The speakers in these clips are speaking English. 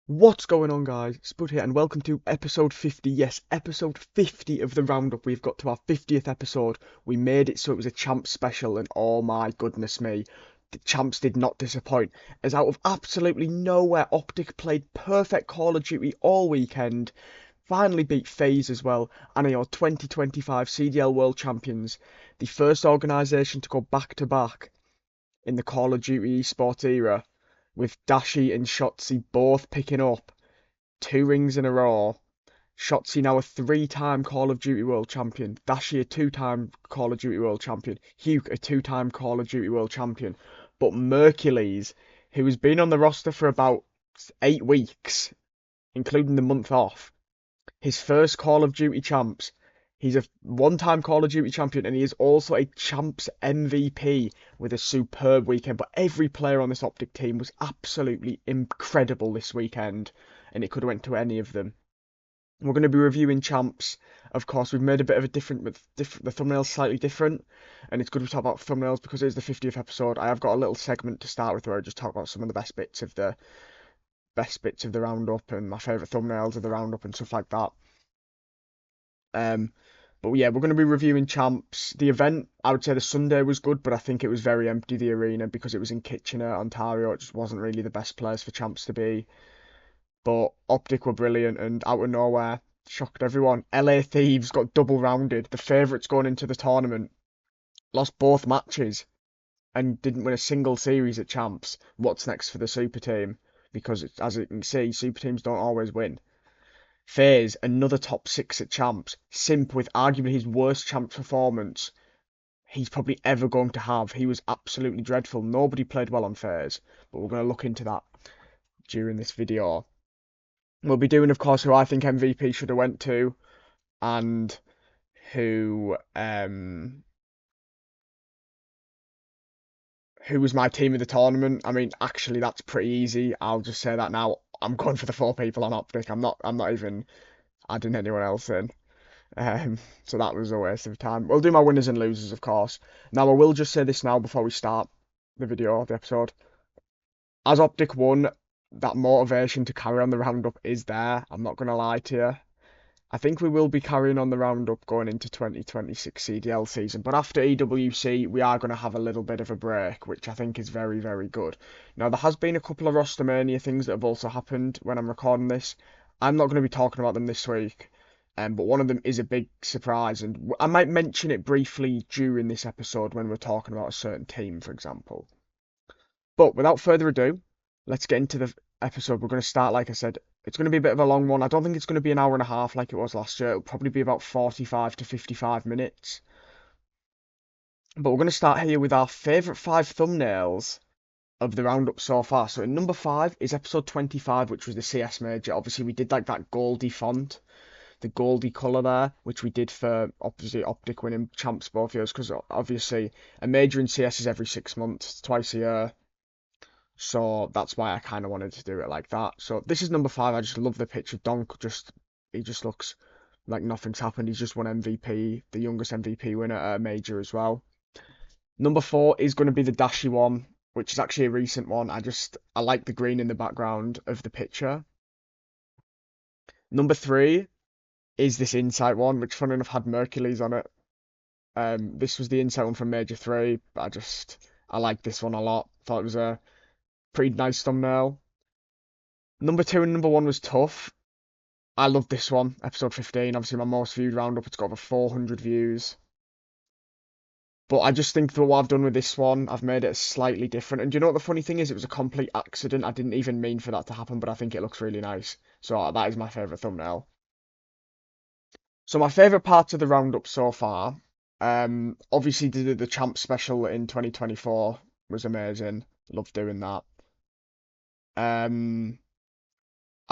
What's going on, guys? Spud here, and welcome to episode 50. Yes, episode 50 of the Roundup. We've got to our 50th episode. We made it so it was a Champs special, and oh my goodness me, the Champs did not disappoint. As out of absolutely nowhere, OpTic played perfect Call of Duty all weekend, finally beat FaZe as well, and are your 2025 CDL World Champions, the first organisation to go back to back in the Call of Duty esports era, with Dashi and Shotzi both picking up 2 rings in a row. Shotzi now a 3-time Call of Duty World Champion. Dashi a 2-time Call of Duty World Champion. Hugh a 2-time Call of Duty World Champion. But Mercules, who has been on the roster for about 8 weeks, including the month off, his first Call of Duty Champs. He's a 1-time Call of Duty champion, and he is also a Champs MVP with a superb weekend. But every player on this OpTic team was absolutely incredible this weekend, and it could have went to any of them. We're going to be reviewing Champs. Of course, we've made a bit of a the thumbnail's slightly different, and it's good to talk about thumbnails because it is the 50th episode. I have got a little segment to start with where I just talk about some of the best bits of the roundup and my favourite thumbnails of the roundup and stuff like that. But yeah, we're going to be reviewing Champs. The event, I would say the Sunday was good, but I think it was very empty, the arena, because it was in Kitchener, Ontario. It just wasn't really the best place for Champs to be. But OpTic were brilliant, and out of nowhere, shocked everyone. LA Thieves got double rounded. The favourites going into the tournament lost both matches and didn't win a single series at Champs. What's next for the Super Team? Because as you can see, Super Teams don't always win. FaZe, another top 6 at Champs. Simp with arguably his worst Champs performance he's probably ever going to have. He was absolutely dreadful. Nobody played well on FaZe, but we're going to look into that during this video. We'll be doing, of course, who I think MVP should have went to, and who was my team of the tournament. I mean, actually, that's pretty easy. I'll just say that now. I'm going for the 4 people on OpTic. I'm not even adding anyone else in. So that was a waste of time. We'll do my winners and losers, of course. Now, I will just say this now before we start the video, the episode. As OpTic won, that motivation to carry on the roundup is there. I'm not going to lie to you. I think we will be carrying on the roundup going into 2026 CDL season. But after EWC, we are going to have a little bit of a break, which I think is very, very good. Now, there has been a couple of Rostermania things that have also happened when I'm recording this. I'm not going to be talking about them this week. But one of them is a big surprise, and I might mention it briefly during this episode when we're talking about a certain team, for example. But without further ado, let's get into the episode. We're going to start, like I said, it's going to be a bit of a long one. I don't think it's going to be an hour and a half like it was last year. It'll probably be about 45 to 55 minutes. But we're going to start here with our favourite 5 thumbnails of the roundup so far. So number 5 is episode 25, which was the CS Major. Obviously, we did like that goldy font, the goldy colour there, which we did for obviously OpTic winning Champs both years, because obviously a major in CS is every 6 months, twice a year. So that's why I kind of wanted to do it like that. So this is number 5. I just love the picture. Donk he just looks like nothing's happened. He's just won MVP, the youngest MVP winner at a major as well. Number 4 is going to be the Dashi one, which is actually a recent one. I like the green in the background of the picture. Number 3 is this Insight one, which funny enough had Mercules on it. This was the Insight one from Major 3, but I like this one a lot. Thought it was a pretty nice thumbnail. Number 2 and number 1 was tough. I love this one, episode 15. Obviously, my most viewed roundup. It's got over 400 views. But I just think that what I've done with this one, I've made it slightly different. And do you know what the funny thing is? It was a complete accident. I didn't even mean for that to happen, but I think it looks really nice. So that is my favourite thumbnail. So my favourite parts of the roundup so far, obviously the Champ special in 2024 was amazing. Loved doing that. I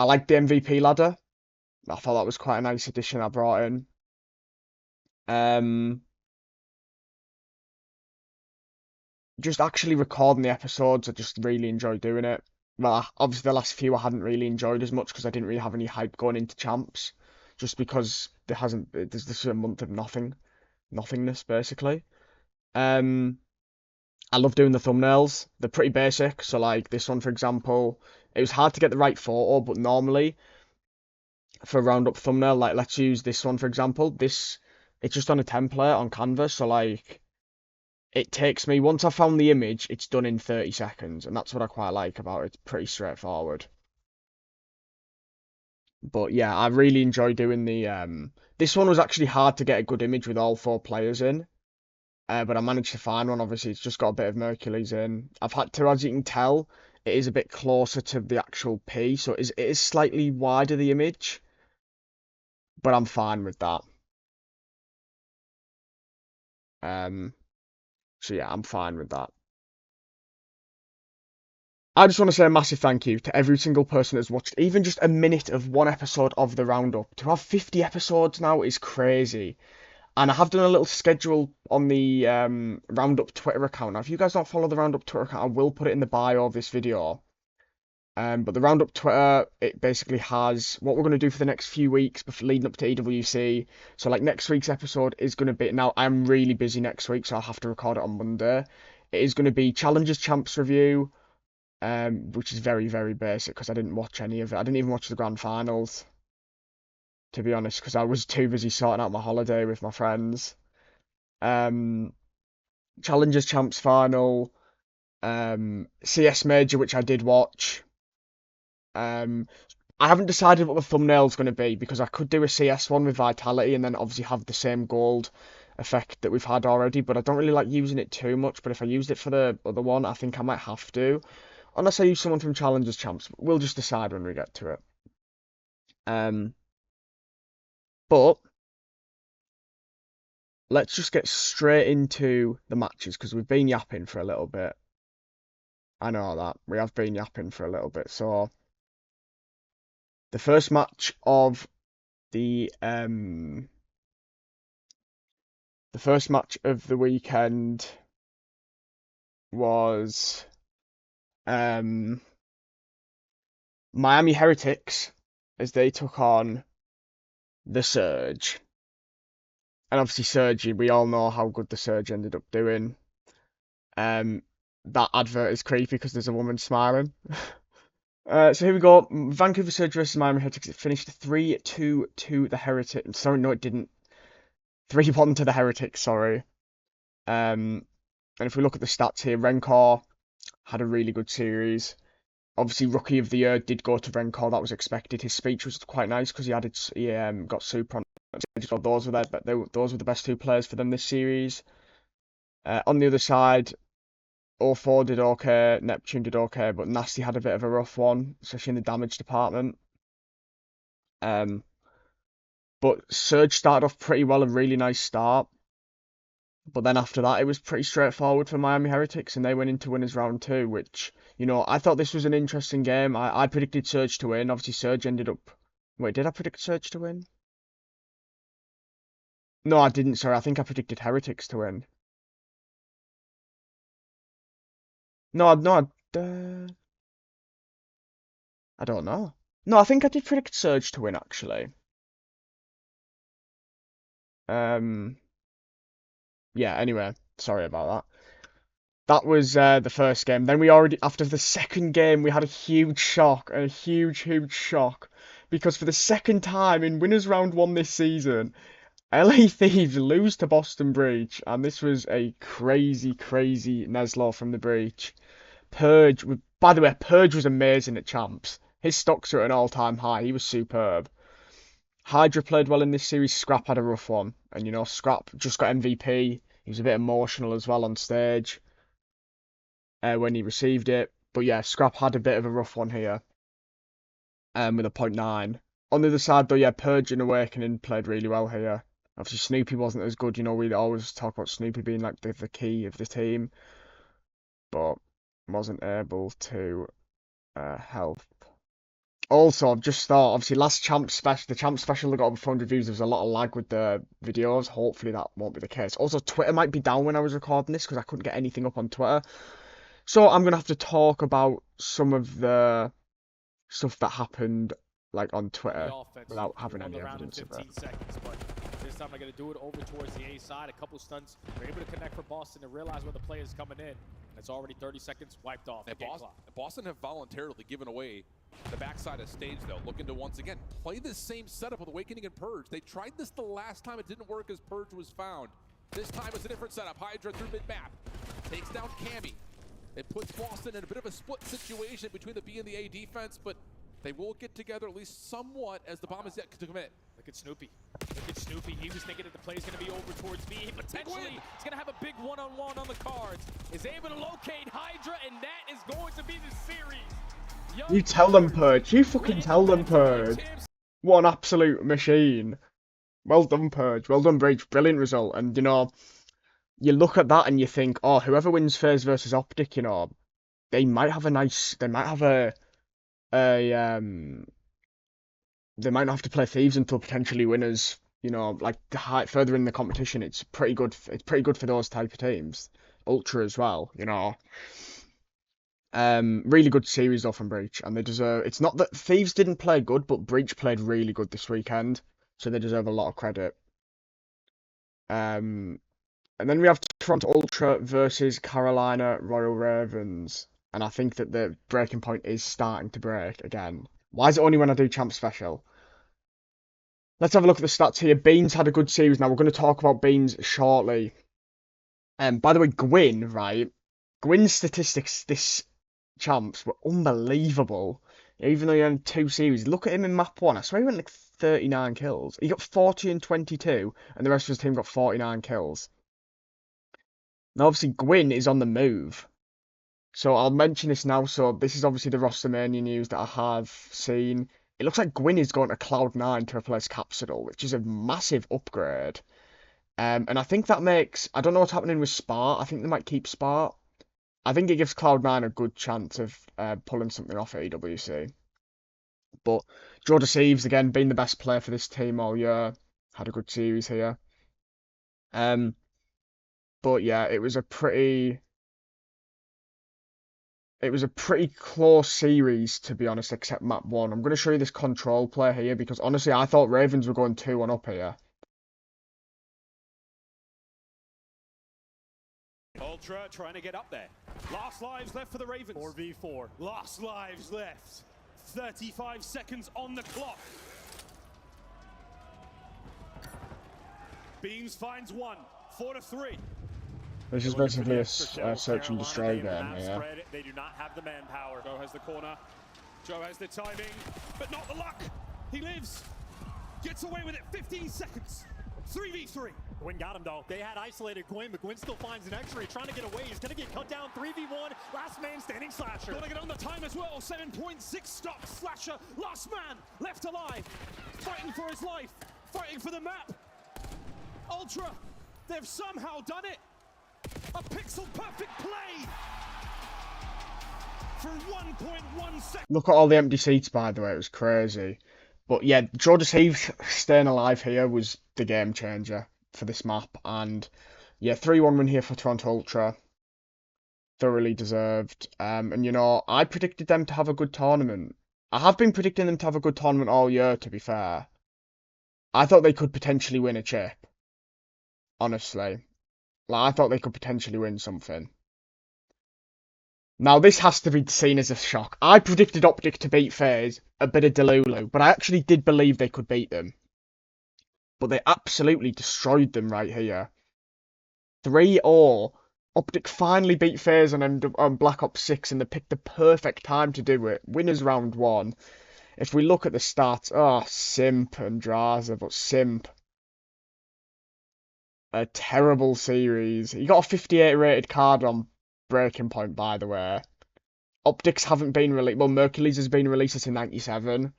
liked the MVP ladder. I thought that was quite a nice addition I brought in. Just actually recording the episodes, I just really enjoyed doing it. Well, obviously the last few I hadn't really enjoyed as much because I didn't really have any hype going into Champs, just because there's this a month of nothingness basically. I love doing the thumbnails. They're pretty basic. So like this one, for example, It was hard to get the right photo, but normally for a roundup thumbnail, like let's use this one for example. It's just on a template on Canva, so like it takes me, once I've found the image, it's done in 30 seconds, and that's what I quite like about it. It's pretty straightforward. But yeah, I really enjoy doing the this one was actually hard to get a good image with all 4 players in. But I managed to find one. Obviously, it's just got a bit of Mercules in. I've had to, as you can tell, it is a bit closer to the actual P, so it is slightly wider, the image, but I'm fine with that. Um, so yeah, I'm fine with that. I just want to say a massive thank you to every single person that's watched even just a minute of one episode of the Roundup. To have 50 episodes now is crazy. And I have done a little schedule on the Roundup Twitter account. Now, if you guys don't follow the Roundup Twitter account, I will put it in the bio of this video. But the Roundup Twitter, it basically has what we're going to do for the next few weeks before leading up to EWC. So, like, next week's episode is going to be... Now, I'm really busy next week, so I'll have to record it on Monday. It is going to be Challenges Champs review, which is very, very basic because I didn't watch any of it. I didn't even watch the grand finals, to be honest, because I was too busy sorting out my holiday with my friends. Challengers Champs final, CS Major, which I did watch. I haven't decided what the thumbnail's going to be because I could do a CS one with Vitality and then obviously have the same gold effect that we've had already, but I don't really like using it too much. But if I used it for the other one, I think I might have to. Unless I use someone from Challengers Champs. We'll just decide when we get to it. But let's just get straight into the matches because we've been yapping for a little bit. I know that. We have been yapping for a little bit. So the first match of the weekend was Miami Heretics as they took on the Surge. And obviously Surge, we all know how good the Surge ended up doing. That advert is creepy because there's a woman smiling. So here we go. Vancouver Surge versus Miami Heretics. It finished 3-2 to the Heretics. Sorry, no, it didn't. 3-1 to the Heretics, sorry. And if we look at the stats here, Rencor had a really good series. Obviously, Rookie of the Year did go to Rencor. That was expected. His speech was quite nice because he got super on. Those were those were the best 2 players for them this series. On the other side, 0-4 did okay, Neptune did okay, but Nasty had a bit of a rough one, especially in the damage department. But Surge started off pretty well, a really nice start. But then after that, it was pretty straightforward for Miami Heretics, and they went into winners round 2, which, you know, I thought this was an interesting game. I predicted Surge to win. Obviously, Surge ended up... Wait, did I predict Surge to win? No, I didn't, sorry. I think I predicted Heretics to win. No, I don't know. No, I think I did predict Surge to win, actually. Yeah, anyway, sorry about that. That was the first game. Then after the second game, we had a huge shock, huge shock. Because for the second time in Winners Round 1 this season, LA Thieves lose to Boston Breach. And this was a crazy Neslo from the Breach. By the way, Purge was amazing at Champs. His stocks are at an all-time high. He was superb. Hydra played well in this series. Scrap had a rough one. And, you know, Scrap just got MVP. He was a bit emotional as well on stage when he received it. But yeah, Scrap had a bit of a rough one here with a 0.9. On the other side, though, yeah, Purge and Awakening played really well here. Obviously, Snoopy wasn't as good. You know, we always talk about Snoopy being like the key of the team. But wasn't able to help. Also, I've just thought, obviously, last Champs special, the Champs special that got over 400 views, there was a lot of lag with the videos. Hopefully that won't be the case. Also, Twitter might be down when I was recording this because I couldn't get anything up on Twitter. So I'm going to have to talk about some of the stuff that happened, like, on Twitter without having any evidence of it. Seconds, but this time they're going to do it over towards the A side. A couple stunts. They're able to connect for Boston to realize where the play is coming in. It's already 30 seconds wiped off. And Boston have voluntarily given away the backside of stage, though, looking to once again play this same setup with Awakening and Purge. They tried this the last time. It didn't work as Purge was found. This time it's a different setup. Hydra through mid-map. Takes down Cammy. It puts Boston in a bit of a split situation between the B and the A defense, but they will get together at least somewhat as the bomb is yet to commit. Look at Snoopy. Look at Snoopy. He was thinking that the play is going to be over towards B. Potentially, he's going to have a big one-on-one on the cards. Is able to locate Hydra, and that is going to be the series. You tell them, Purge. You fucking tell them, Purge. What an absolute machine. Well done, Purge. Well done, Breach. Brilliant result. And, you know, you look at that and you think, oh, whoever wins FaZe versus OpTic, you know, they might have they might not have to play Thieves until potentially winners, you know, like further in the competition. It's pretty good for those type of teams. Ultra as well, you know. Really good series though from Breach, and they deserve. It's not that Thieves didn't play good, but Breach played really good this weekend, so they deserve a lot of credit. And then we have Toronto Ultra versus Carolina Royal Ravens, and I think that the breaking point is starting to break again. Why is it only when I do Champ Special? Let's have a look at the stats here. Beans had a good series. Now we're going to talk about Beans shortly. By the way, Gwyn, right? Gwyn's statistics this Champs were unbelievable. Even though he had 2 series. Look at him in map 1. I swear he went like 39 kills. He got 40 and 22, and the rest of his team got 49 kills. Now, obviously, Gwyn is on the move. So I'll mention this now. So this is obviously the Rostermania news that I have seen. It looks like Gwyn is going to Cloud9 to replace Capsidal, which is a massive upgrade. And I think that makes... I don't know what's happening with Spart. I think they might keep Spart. I think it gives Cloud9 a good chance of pulling something off at EWC. But Joe Deceives, again, being the best player for this team all year. Had a good series here. But yeah, it was a pretty close series, to be honest, except map 1. I'm going to show you this control play here, because honestly, I thought Ravens were going 2-1 up here. Ultra trying to get up there. Last lives left for the Ravens. 4v4. Last lives left. 35 seconds on the clock. Beans finds 1. 4-3. This is basically a search and destroy game here. They do not have the manpower. Joe has the corner. Joe has the timing, but not the luck. He lives. Gets away with it. 15 seconds. 3v3. Gwyn got him though. They had isolated Gwyn, but Gwyn still finds an extra. He's trying to get away. He's going to get cut down. 3v1. Last man standing Slasher. Got to get on the time as well. 7.6 stops. Slasher. Last man left alive. Fighting for his life. Fighting for the map. Ultra. They've somehow done it. A pixel perfect play. For 1.1 seconds. Look at all the empty seats, by the way. It was crazy. But yeah, Joe Deceives staying alive here was the game changer for this map. And yeah, 3-1 win here for Toronto Ultra. Thoroughly deserved. And you know, I predicted them to have a good tournament. I have been predicting them to have a good tournament all year, to be fair. I thought they could potentially win a chip. Honestly. Like, I thought they could potentially win something. Now, this has to be seen as a shock. I predicted OpTic to beat FaZe, a bit of Delulu, but I actually did believe they could beat them. But they absolutely destroyed them right here. 3-0. OpTic finally beat FaZe on Black Ops 6, and they picked the perfect time to do it. Winners round 1. If we look at the stats, oh, Simp and Draza, but Simp. A terrible series. He got a 58 rated card on Breaking Point, by the way. OpTics haven't been released. Well, Mercules has been released at 97.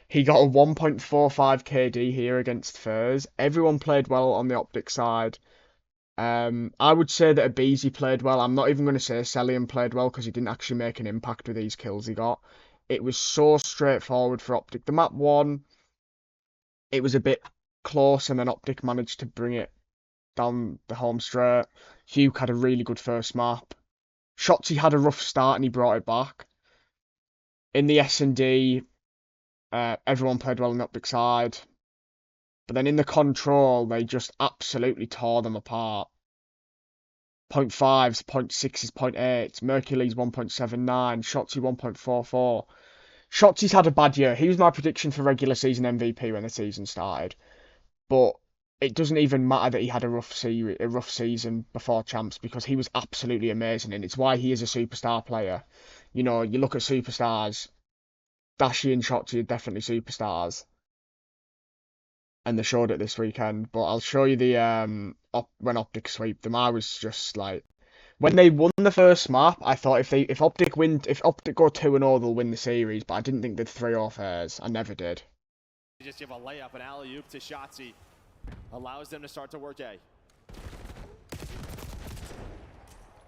He got a 1.45 KD here against FaZe. Everyone played well on the OpTic side. I would say that Abizi played well. I'm not even going to say Celian played well, because he didn't actually make an impact with these kills he got. It was so straightforward for OpTic. The map 1, it was a bit close, and then OpTic managed to bring it down the home straight. Hugh had a really good first map. Shotzi had a rough start and he brought it back. In the S&D, everyone played well on the OpTic side. But then in the control, they just absolutely tore them apart. 0.5s, 0.6s, 0.8s. Mercules 1.79. Shotzi 1.44. Shotzi's had a bad year. He was my prediction for regular season MVP when the season started. But it doesn't even matter that he had a rough season before champs, because he was absolutely amazing, and it's why he is a superstar player. You know, you look at superstars, Dashi and Shotzi are definitely superstars, and they showed it this weekend. But I'll show you the when OpTic sweep them. I was just like, when they won the first map, I thought if OpTic go 2-0, they'll win the series. But I didn't think they'd 3-0 fairs. I never did. Just give a layup, an alley-oop to Shotzi. Allows them to start to work A.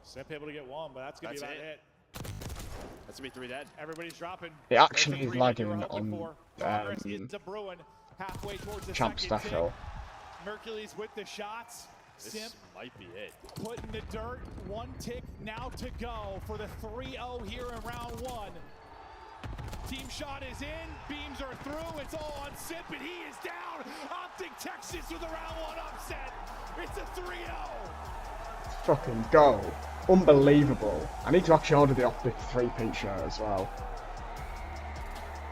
Sip able to get one, but that's going to be about it. That's going to be 3 dead. Everybody's dropping. It actually is lagging on halfway towards the champ special. Mercules with the shots. This might be it. Put in the dirt. 1 tick now to go for the 3-0 here in round 1. Team shot is in, beams are through, it's all on Sip, and he is down. OpTic Texas with a round 1 upset. It's a 3-0. Fucking go. Unbelievable. I need to actually order the OpTic 3-peat shirt as well.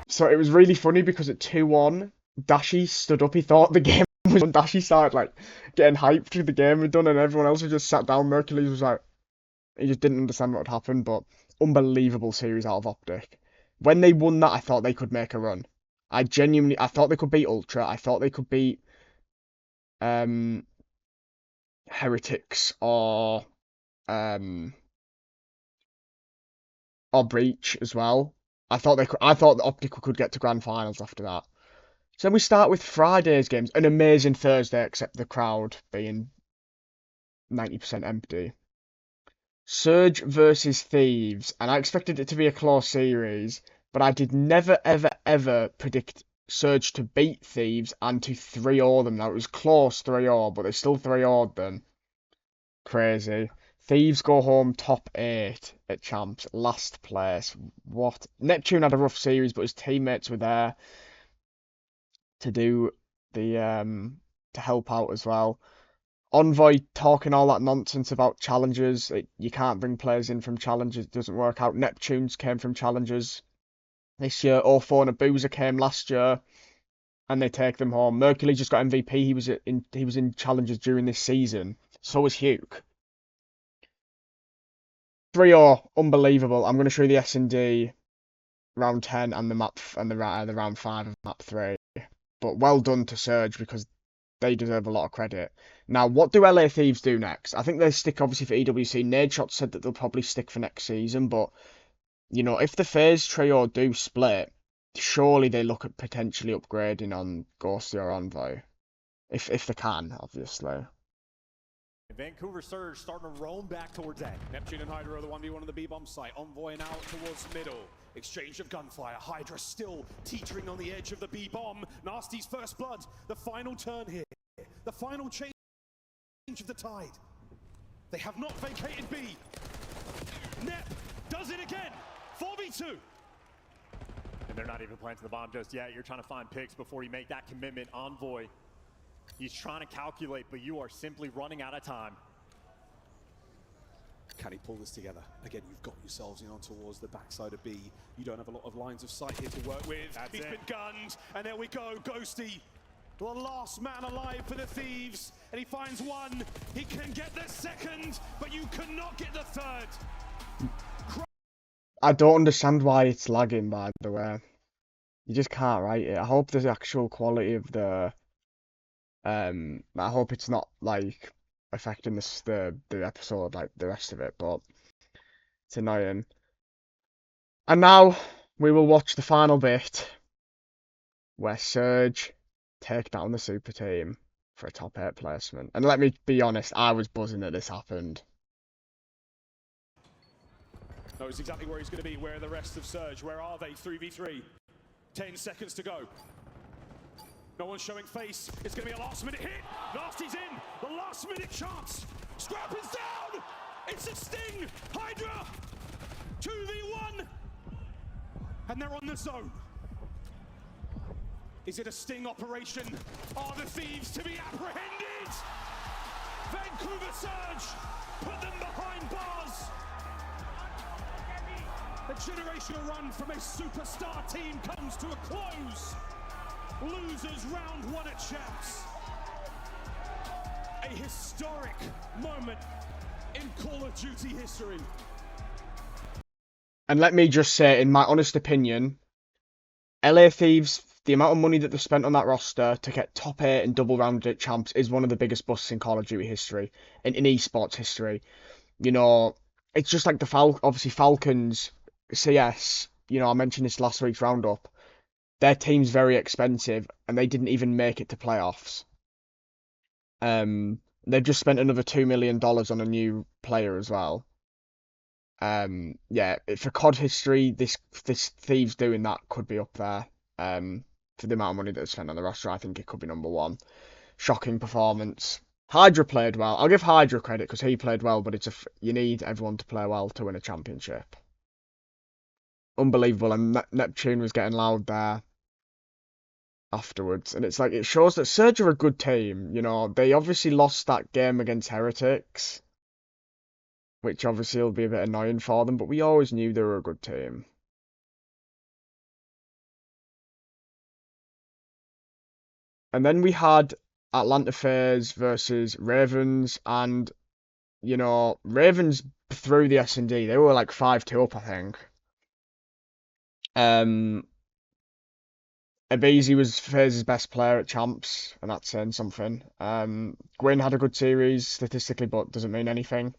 So it was really funny because at 2-1, Dashi stood up, he thought the game was done. Dashi started like getting hyped through the game had done, and everyone else had just sat down. Mercules was like, he just didn't understand what had happened, but unbelievable series out of OpTic. When they won that, I thought they could make a run. I thought they could beat Ultra. I thought they could beat Heretics or Breach as well. I thought that OpTic could get to grand finals after that. So then we start with Friday's games. An amazing Thursday, except the crowd being 90% empty. Surge versus Thieves, and I expected it to be a close series, but I did never, ever, ever predict Surge to beat Thieves and to 3-0 them. Now, it was close 3-0, but they still 3-0'd them. Crazy. Thieves go home top 8 at champs, last place. What? Neptune had a rough series, but his teammates were there to do the to help out as well. Envoy talking all that nonsense about challenges. You can't bring players in from challenges. It doesn't work out. Neptunes came from challenges this year. O4 and Abuser came last year, and they take them home. Mercury just got MVP. He was in challenges during this season. So was Hugh. 3-0, unbelievable. I'm going to show you the S&D round 10 and the map and the round 5 of map 3. But well done to Surge, because they deserve a lot of credit. Now, what do LA Thieves do next? I think they stick, obviously, for EWC. Nadeshot said that they'll probably stick for next season, but, you know, if the FaZe trio do split, surely they look at potentially upgrading on Ghosty or Envoy. If they can, obviously. Vancouver Surge starting to roam back towards A. Neptune and Hydra are the 1v1 on the B-bomb site. Envoy now towards middle. Exchange of gunfire. Hydra still teetering on the edge of the B-bomb. Nasty's first blood. The final turn here. The final change of the tide. They have not vacated B. Nep does it again. 4v2. And they're not even planting the bomb just yet. You're trying to find picks before you make that commitment. Envoy. He's trying to calculate, but you are simply running out of time. Can he pull this together? Again, you've got yourselves towards the backside of B. You don't have a lot of lines of sight here to work with. He's been gunned, and there we go, Ghosty. The last man alive for the Thieves, and he finds one. He can get the second, but you cannot get the third. I don't understand why it's lagging, by the way. You just can't write it. I hope the actual quality of the... I hope it's not, like, affecting the episode like the rest of it, but it's annoying. And now we will watch the final bit where Surge take down the super team for a top 8 placement. And let me be honest, I was buzzing that this happened. Knows exactly where he's going to be. Where are the rest of Surge? Where are they? 3v3. 10 seconds to go. No one's showing face. It's going to be a last-minute hit. Nasty's in. The last-minute chance. Scrap is down. It's a sting. Hydra. 2v1. And they're on the zone. Is it a sting operation? Are the Thieves to be apprehended? Vancouver Surge put them behind bars. A generational run from a superstar team comes to a close. Losers round one at CHAMPS. A historic moment in Call of Duty history. And let me just say, in my honest opinion, LA Thieves, the amount of money that they've spent on that roster to get top 8 and double rounded at champs is one of the biggest busts in Call of Duty history, in esports history. You know, it's just like obviously Falcons, CS, you know, I mentioned this last week's roundup. Their team's very expensive and they didn't even make it to playoffs. They've just spent another $2 million on a new player as well. Yeah, for COD history, this Thieves doing that could be up there. For the amount of money that they spent on the roster, I think it could be number one. Shocking performance. Hydra played well. I'll give Hydra credit because he played well, but you need everyone to play well to win a championship. Unbelievable, and Neptune was getting loud there afterwards, and it's like it shows that Surge are a good team. You know, they obviously lost that game against Heretics, which obviously will be a bit annoying for them, but we always knew they were a good team. And then we had Atlanta FaZe versus Ravens, and, you know, Ravens through the S&D. They were like 5-2 up, I think. Abizi was FaZe's best player at champs, and that's saying something. Gwyn had a good series statistically, but doesn't mean anything.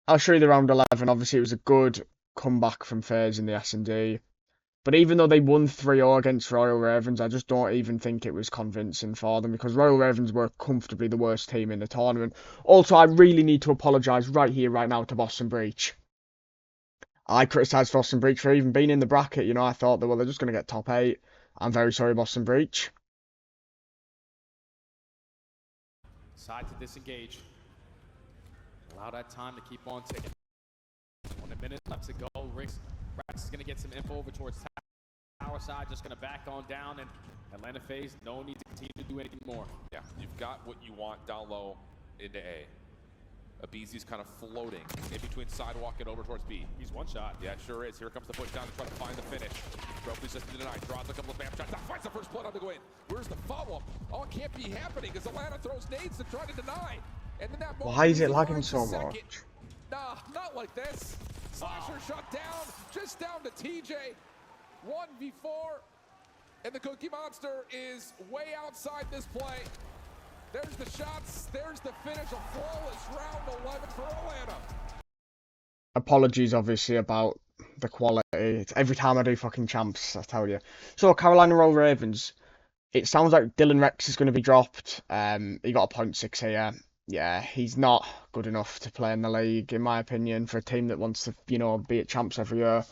I'll show you the round 11. Obviously, it was a good comeback from FaZe in the S&D. But even though they won 3-0 against Royal Ravens, I just don't even think it was convincing for them because Royal Ravens were comfortably the worst team in the tournament. Also, I really need to apologise right here, right now to Boston Breach. I criticised Boston Breach for even being in the bracket. You know, I thought that, well, they're just going to get top 8. I'm very sorry, Boston Breach. Side to disengage. Allow that time to keep on ticking. 1 minute left to go. Rex is going to get some info over towards tower side. Just going to back on down. And Atlanta FaZe, no need to continue to do anything more. Yeah, you've got what you want down low into A. Abizi's kind of floating in between sidewalk and over towards B. He's one shot. Yeah, it sure is. Here comes the push down to try to find the finish. Trophy's just denied. Draws a couple of bam shots. That finds the first blood on the go in. Where's the follow-up? Oh, it can't be happening because Atlanta throws nades to try to deny. And then that Why is it lagging so much? Nah, not like this. Slasher shut down, just down to TJ. 1v4. And the Cookie Monster is way outside this play. There's the shots, there's the finish, a flawless round 11 for Atlanta. Apologies, obviously, about the quality. It's every time I do fucking champs, I tell you. So, Carolina Royal Ravens. It sounds like Dylan Rex is going to be dropped. He got a 0.6 here. Yeah, he's not good enough to play in the league, in my opinion, for a team that wants to, you know, be at champs every year.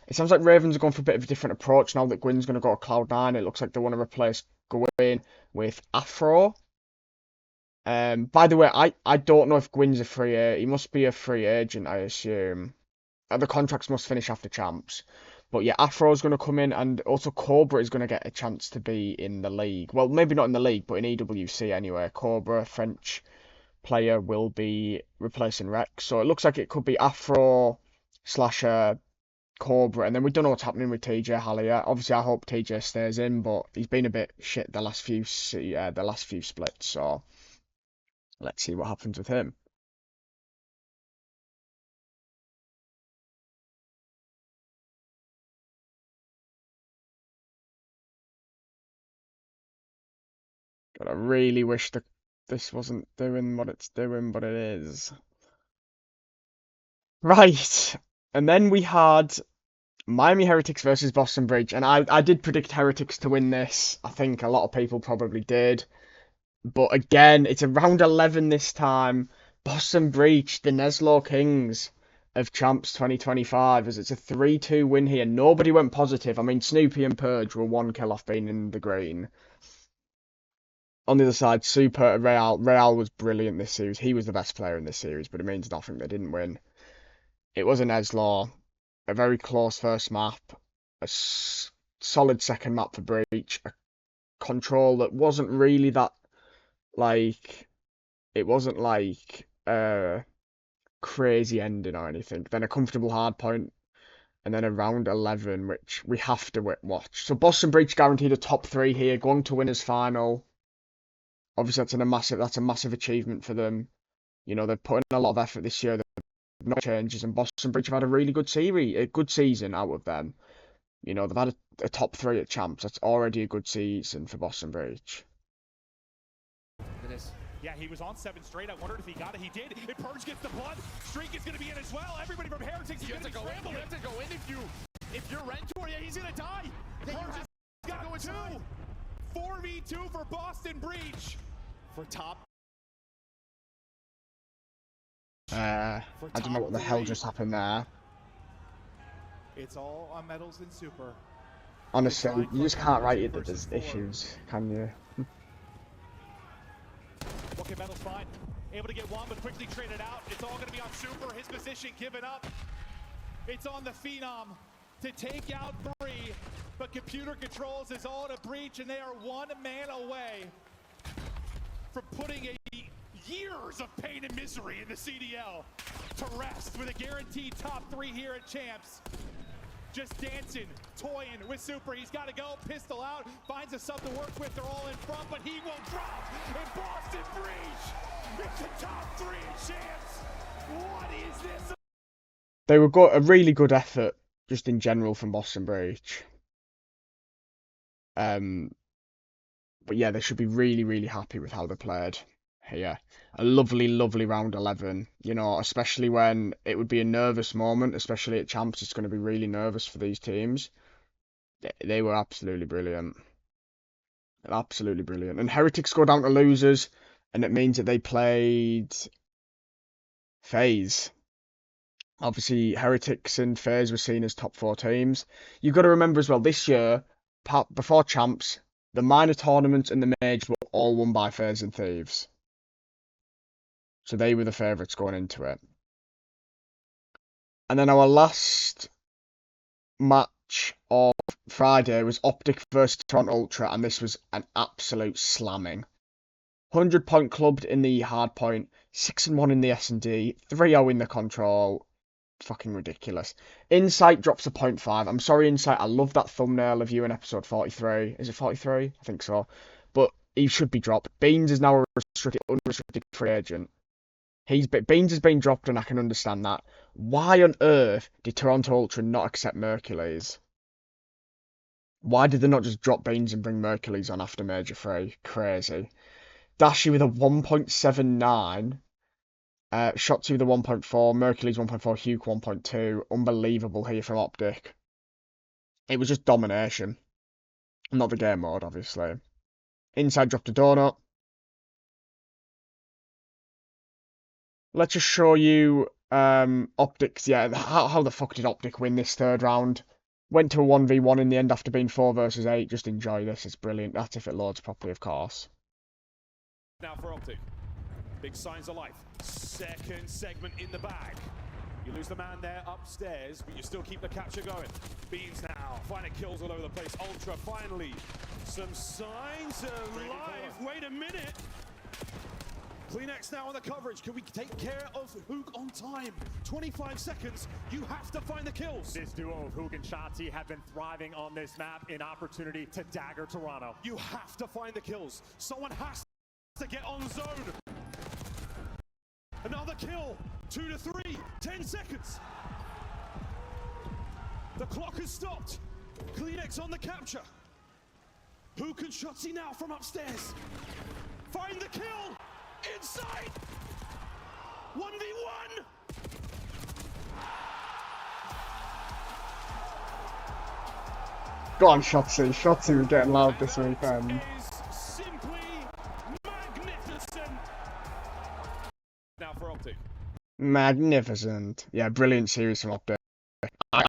It sounds like Ravens are going for a bit of a different approach now that Gwyn's going to go to Cloud9. It looks like they want to replace Gwyn with Afro. By the way, I don't know if Gwyn's a free agent. He must be a free agent, I assume. The contracts must finish after champs. But yeah, Afro's going to come in, and also Cobra is going to get a chance to be in the league. Well, maybe not in the league, but in EWC anyway. Cobra, French player, will be replacing Rex. So it looks like it could be Afro / Cobra, and then we don't know what's happening with TJ Hallier. Obviously, I hope TJ stays in, but he's been a bit shit the last few splits. So let's see what happens with him. God, I really wish that this wasn't doing what it's doing, but it is. Right, and then we had Miami Heretics versus Boston Breach, and I did predict Heretics to win this. I think a lot of people probably did. But again, it's a round 11 this time. Boston Breach, the Neslo Kings of Champs 2025, as it's a 3-2 win here. Nobody went positive. I mean, Snoopy and Purge were 1 kill off being in the green. On the other side, Super Real was brilliant this series. He was the best player in this series, but it means nothing. They didn't win. It was a Neslo. A very close first map. A solid second map for Breach. A control that wasn't really that, like, it wasn't like a crazy ending or anything. Then a comfortable hard point, and then a round 11, which we have to watch. So Boston Breach guaranteed a top 3 here, going to winners final. Obviously, that's a massive achievement for them. You know, they're putting a lot of effort this year. They've not changes, and Boston Breach have had a really good season out of them. You know, they've had a top 3 at champs. That's already a good season for Boston Breach. Yeah, he was on 7 straight. I wondered if he got it. He did. If Purge gets the blood, Streak is going to be in as well. Everybody from Heretics is going to go in. You have to go in if you're Rentor. Yeah, he's going to die. Purge has got to go 2. 4v2 for Boston Breach. For top. I don't know what the hell just happened there. It's all on medals and super. Honestly, you just can't write it that there's issues, can you? Okay, medal's fine. Able to get one, but quickly traded out. It's all going to be on super. His position given up. It's on the Phenom to take out 3, but computer controls is all to Breach, and they are 1 man away from putting years of pain and misery in the CDL to rest with a guaranteed top 3 here at Champs. Just dancing, toying with super. He's got to go, pistol out, finds a sub to work with. They're all in front, but he won't drop. And Boston Breach, it's the top 3 in Champs. What is this? They were a really good effort, just in general, from Boston Breach. But yeah, they should be really, really happy with how they played here. A lovely, lovely round 11, you know, especially when it would be a nervous moment, especially at Champs. It's going to be really nervous for these teams. They were absolutely brilliant. Absolutely brilliant. And Heretics go down to losers, and it means that they played FaZe. Obviously, Heretics and FaZe were seen as top 4 teams. You've got to remember as well, this year, before Champs, the minor tournaments and the majors were all won by FaZe and Thieves. So they were the favourites going into it. And then our last match of Friday was OpTic versus Toronto Ultra, and this was an absolute slamming. 100-point clubbed in the hard point, 6-1 in the S&D, 3-0 in the control. Fucking ridiculous. Insight drops a 0.5. I'm sorry, Insight. I love that thumbnail of you in episode 43. Is it 43? I think so. But he should be dropped. Beans is now a unrestricted free agent. Beans has been dropped, and I can understand that. Why on earth did Toronto Ultra not accept Mercules? Why did they not just drop Beans and bring Mercules on after Major 3? Crazy. Dashy with a 1.79. Shotzi with a 1.4. Mercules 1.4. Huke 1.2. Unbelievable here from OpTic. It was just domination. Not the game mode, obviously. Inside dropped a donut. Let's just show you OpTic's. Yeah, how the fuck did OpTic win this 3rd round? Went to a 1v1 in the end after being 4 versus 8. Just enjoy this. It's brilliant. That's if it loads properly, of course. Now for OpTic. Big signs of life. 2nd segment in the bag. You lose the man there upstairs, but you still keep the capture going. Beans now, finding kills all over the place. Ultra finally. Some signs of life. Wait a minute. Kleenex now on the coverage. Can we take care of Hook on time? 25 seconds. You have to find the kills. This duo of Hook and Shotzi have been thriving on this map in opportunity to dagger Toronto. You have to find the kills. Someone has to get on zone. Another kill. 2 to 3. 10 seconds. The clock has stopped. Kleenex on the capture. Hook and Shotzi now from upstairs. Find the kill. Inside! 1v1! Go on, Shotzi. Shotzi was getting loud this weekend. Is simply magnificent. Now for OpTic. Magnificent. Yeah, brilliant series from OpTic. I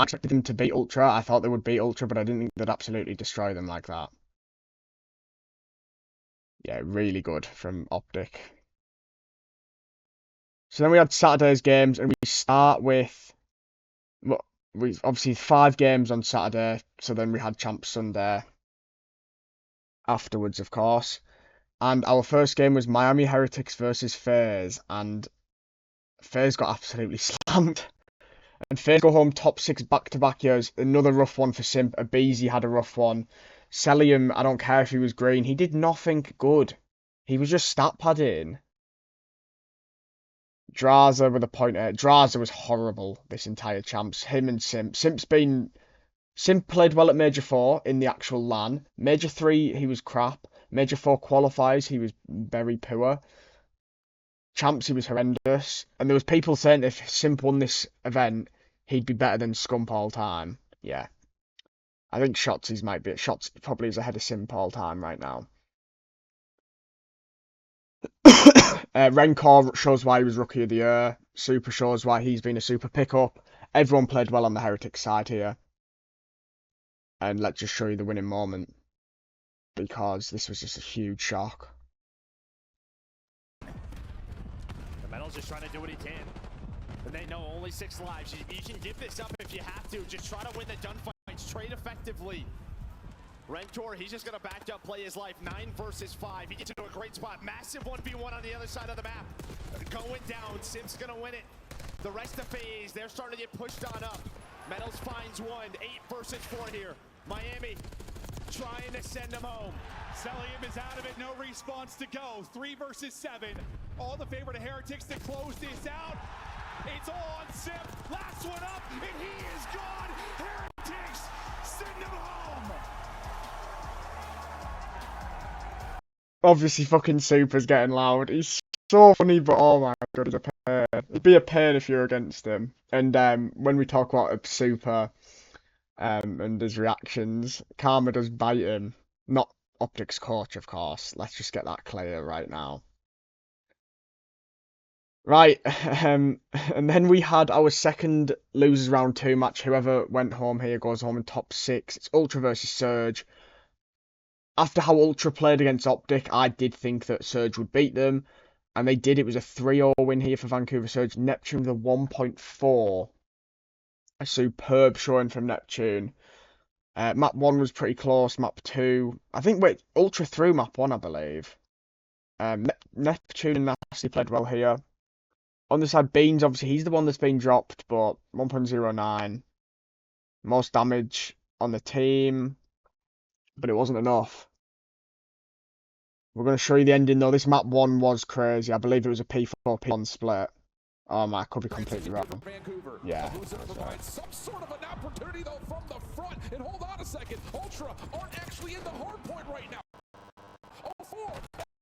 expected them to beat Ultra. I thought they would beat Ultra, but I didn't think they'd absolutely destroy them like that. Yeah, really good from OpTic. So then we had Saturday's games, and we start with, well, we obviously 5 games on Saturday, so then we had Champs Sunday afterwards, of course. And our first game was Miami Heretics versus FaZe, and FaZe got absolutely slammed. And FaZe go home top 6 back-to-back years. Another rough one for Simp. Abeezy had a rough one. Celium, I don't care if he was green. He did nothing good. He was just stat padding. Draza with a pointer. Draza was horrible this entire champs. Him and Simp. Simp played well at Major 4 in the actual LAN. Major 3, he was crap. Major 4 qualifiers, he was very poor. Champs, he was horrendous. And there was people saying if Simp won this event, he'd be better than Scump all time. Yeah. I think Shots probably is ahead of Simp all time right now. Rencor shows why he was Rookie of the Year. Super shows why he's been a super pickup. Everyone played well on the Heretic side here. And let's just show you the winning moment, because this was just a huge shock. The Metal's just trying to do what he can. And they know only 6 lives. You can give this up if you have to. Just try to win the gunfights. Trade effectively. Rentor, he's just going to back up, play his life. 9 versus 5. He gets into a great spot. Massive 1v1 on the other side of the map. Going down. Simp's going to win it. The rest of FaZe, they're starting to get pushed on up. Metals finds 1. 8 versus 4 here. Miami trying to send him home. Celium is out of it, no response to go. 3 versus 7. All the favor to Heretics to close this out. It's all on Simp. Last one up, and he is gone. Heretics send him home. Obviously, fucking Super's getting loud. He's so funny, but oh my god, he's a pain. It'd be a pain if you're against him. And when we talk about Super and his reactions, Karma does bite him. Not OpTic's coach, of course. Let's just get that clear right now. Right, and then we had our second losers round 2 match. Whoever went home here goes home in top 6. It's Ultra versus Surge. After how Ultra played against OpTic, I did think that Surge would beat them, and they did. It was a 3-0 win here for Vancouver Surge. Neptune with a 1.4. A superb showing from Neptune. Map 1 was pretty close. Map 2, I think, Ultra through map 1, I believe. Neptune and Nasty played well here. On the side, Beans, obviously, he's the one that's been dropped, but 1.09. Most damage on the team, but it wasn't enough. We're going to show you the ending, though. This map 1 was crazy. I believe it was a P4P1 split. Oh, man, I could be completely wrong. Yeah. Some sort of an opportunity, though, from the front. And hold on a second. Ultra aren't actually in the hard point right now. 0-4.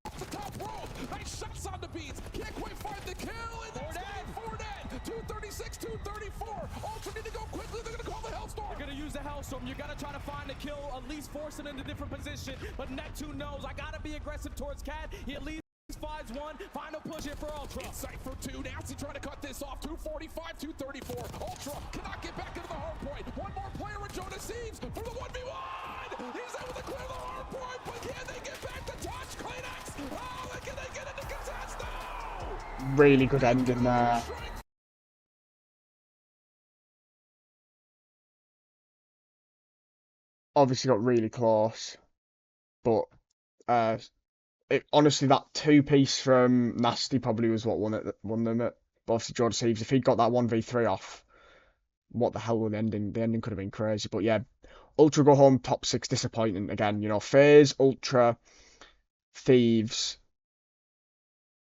Off the top rope. Nice shots on the beats. Can't quite find the kill. And that's four dead. 236, 234. Ultra need to go quickly. They're going to call the Hellstorm. They're going to use the Hellstorm. You got to try to find a kill, at least force it into different position. But Neptune knows I got to be aggressive towards Cat. He at least finds 1. Final push here for Ultra. Insight for 2. Nasty trying to cut this off. 245, 234. Ultra cannot get back into the hard point. One more player with Jonas Eves for the 1v1. He's able to clear the hard point, but can they get back to touch? Kleenex. Oh, can they get into contest? No. Really good ending there. Obviously got really close, but honestly, that 2-piece from Nasty probably was what won them it. But obviously, George Seaves, if he'd got that 1v3 off, what the hell would the ending? The ending could have been crazy. But yeah, Ultra go home top 6, disappointing again. You know, FaZe, Ultra, Thieves,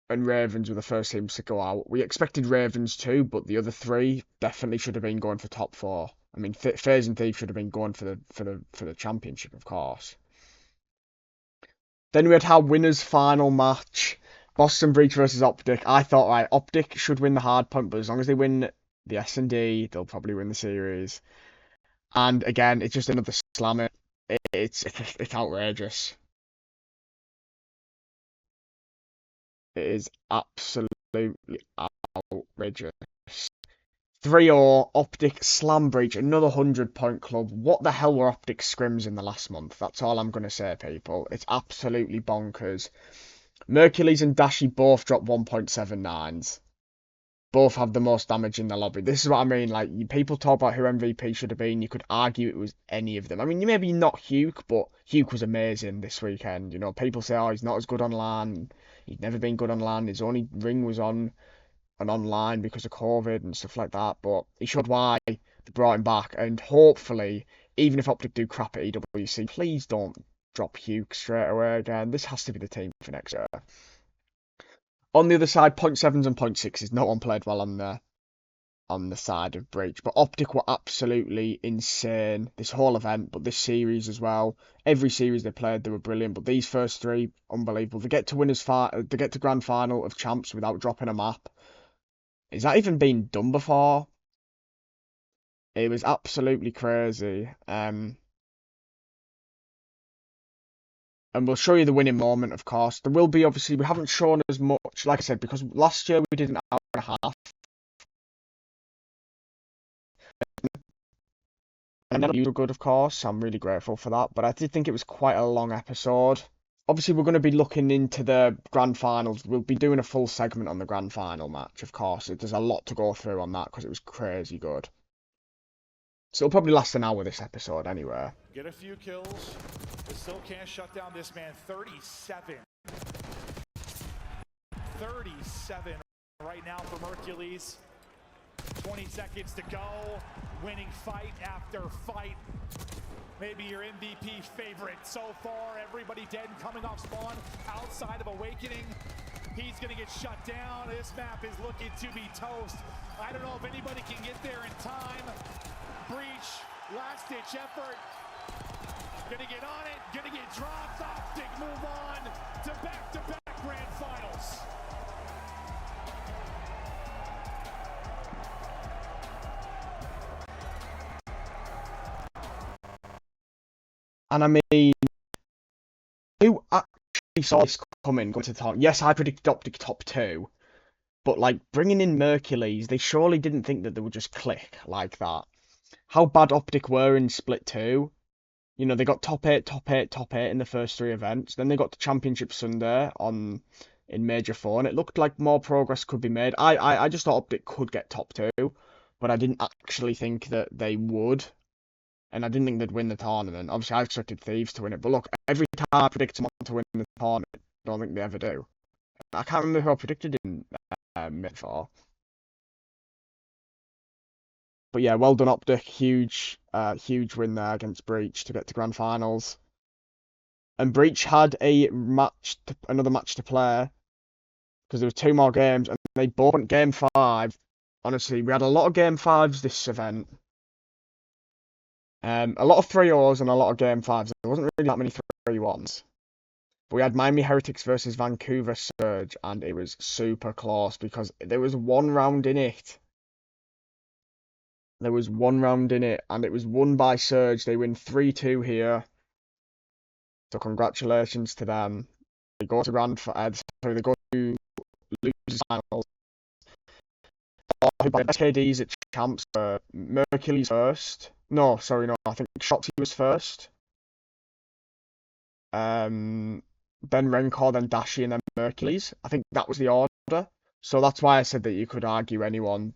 and Ravens were the first teams to go out. We expected Ravens too, but the other 3 definitely should have been going for top 4. I mean, FaZe and Thieves should have been going for the championship, of course. Then we had our winners' final match, Boston Breach versus OpTic. I thought, right, OpTic should win the hard point, but as long as they win the S&D, they'll probably win the series. And again, it's just another slammer. It's outrageous. It is absolutely outrageous. 3-0, OpTic Slam Breach, another 100-point club. What the hell were OpTic scrims in the last month? That's all I'm going to say, people. It's absolutely bonkers. Mercules and Dashi both dropped 1.79s. both have the most damage in the lobby. This is what I mean. Like, people talk about who MVP should have been. You could argue it was any of them. I mean, maybe not Hugh, but Hugh was amazing this weekend. You know, people say, oh, he's not as good on LAN. He'd never been good on LAN. His only ring was on and online because of COVID and stuff like that. But he showed why they brought him back. And hopefully, even if OpTic do crap at EWC, please don't drop Hugh straight away again. This has to be the team for next year. On the other side, 0.7s and 0.6s, no one played well on the side of Breach. But OpTic were absolutely insane this whole event, but this series as well. Every series they played, they were brilliant. But these first three, unbelievable. They get to grand final of champs without dropping a map. Is that even been done before? It was absolutely crazy. And we'll show you the winning moment, of course. There will be, obviously, we haven't shown as much, like I said, because last year we did an hour and a half. And then you were good, of course. I'm really grateful for that. But I did think it was quite a long episode. Obviously, we're going to be looking into the grand finals. We'll be doing a full segment on the grand final match, of course. There's a lot to go through on that because it was crazy good. So it'll probably last an hour, this episode, anyway. Get a few kills, but still can't shut down this man. 37. 37 right now for Mercules. 20 seconds to go. Winning fight after fight. Maybe your MVP favorite so far. Everybody dead and coming off spawn outside of Awakening. He's going to get shut down. This map is looking to be toast. I don't know if anybody can get there in time. Breach, last-ditch effort. Gonna get on it, gonna get dropped. OpTic move on to back-to-back grand finals. And I mean, who actually saw this coming going to the top? Yes, I predicted OpTic top 2. But, like, bringing in Mercules, they surely didn't think that they would just click like that. How bad OpTic were in Split 2. You know, they got top 8 in the first 3 events. Then they got to Championship Sunday in Major 4, and it looked like more progress could be made. I just thought OpTic could get top 2, but I didn't actually think that they would. And I didn't think they'd win the tournament. Obviously, I expected Thieves to win it. But look, every time I predict someone to win the tournament, I don't think they ever do. I can't remember who I predicted in Mid 4. But yeah, well done OpTic. Huge win there against Breach to get to grand finals. And Breach had another match to play because there was 2 more games, and they both went game 5. Honestly, we had a lot of game 5s this event. A lot of 3-0s and a lot of game 5s. There wasn't really that many 3-1s. But we had Miami Heretics versus Vancouver Surge, and it was super close because there was one round in it. There was one round in it, and it was won by Surge. They win 3-2 here. So congratulations to them. They go to they go to losers finals. SKDs at champs. Mercules first. No, sorry, no. I think Shoxy was first. Then Rencor, then Dashi, and then Mercules. I think that was the order. So that's why I said that you could argue anyone.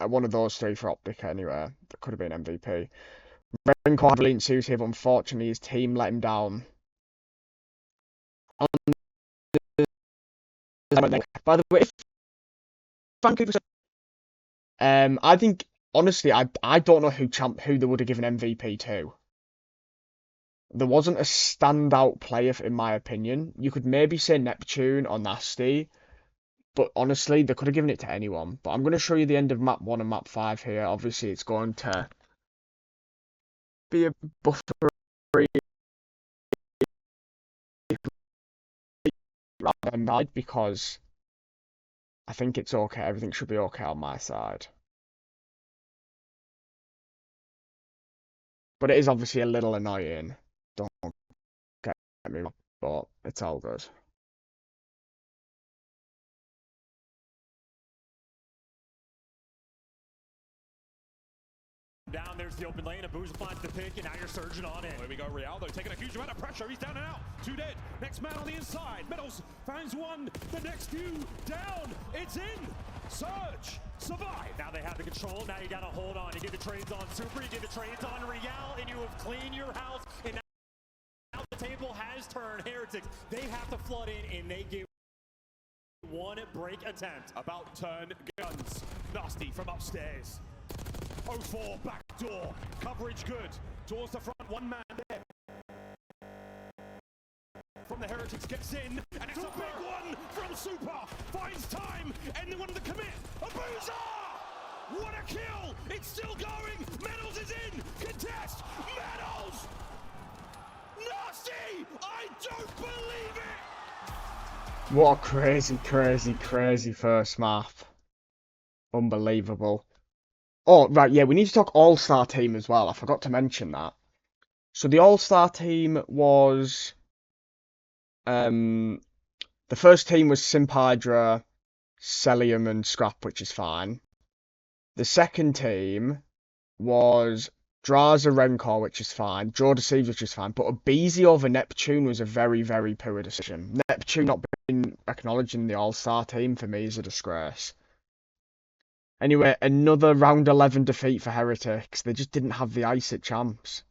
One of those 3 for OpTic anyway. That could have been MVP. Rencor had brilliant suit here, but unfortunately his team let him down. By the way, if Vancouver, I think honestly, I don't know who they would have given MVP to. There wasn't a standout player in my opinion. You could maybe say Neptune or Nasty, but honestly, they could have given it to anyone. But I'm going to show you the end of map 1 and map 5 here. Obviously, it's going to be a buffery rather than bad because I think it's okay. Everything should be okay on my side. But it is obviously a little annoying. Don't get me wrong, but it's all good. Down there's the open lane, and Booze finds the pick, and now you're surging on in. There we go, Real, though, taking a huge amount of pressure. He's down and out. 2 dead. Next man on the inside. Metals finds one. The next few down. It's in. Surge! Survive! Now they have the control. Now you got to hold on. You get the trades on Super. You get the trades on Real, and you have cleaned your house. And now the table has turned. Heretics, they have to flood in, and they get one break attempt. About turn guns. Nasty from upstairs. 0-4 back door. Coverage good. Towards the front. One man there. From the Heretics gets in. And it's a big one from Super. Finds time. Anyone to commit. A boozer! What a kill! It's still going. Medals is in. Contest. Medals! Nasty! I don't believe it! What a crazy first map. Unbelievable. Oh, right, yeah, we need to talk All-Star team as well. I forgot to mention that. So the All-Star team was... the first team was Simpydra, Celium and Scrap, which is fine. The second team was Draza Rencor, which is fine. Draw Deceives, which is fine. But Abizi over Neptune was a very poor decision. Neptune not being acknowledged in the All-Star team for me is a disgrace. Anyway, another round 11 defeat for Heretics. They just didn't have the ice at Champs.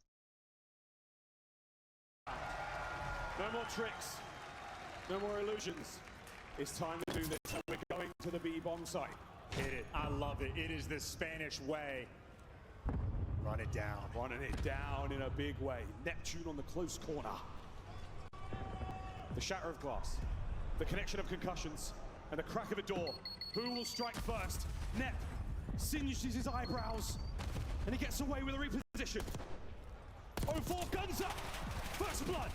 No more tricks. No more illusions. It's time to do this. And we're going to the B-bomb site. Hit it. I love it. It is the Spanish way. Run it down. Running it down in a big way. Neptune on the close corner. The shatter of glass. The connection of concussions. And the crack of a door. Who will strike first? Nep singes his eyebrows. And he gets away with a reposition. 0-4 guns up. First blood.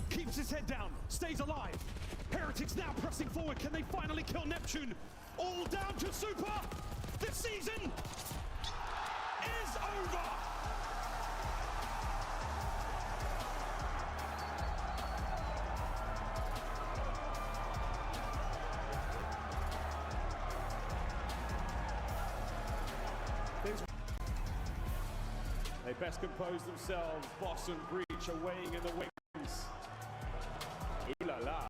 Keeps his head down. Stays alive. Heretics now pressing forward. Can they finally kill Neptune? All down to Super. The season is over. They best compose themselves. Boss and Breach are weighing in the wings. Ooh la la.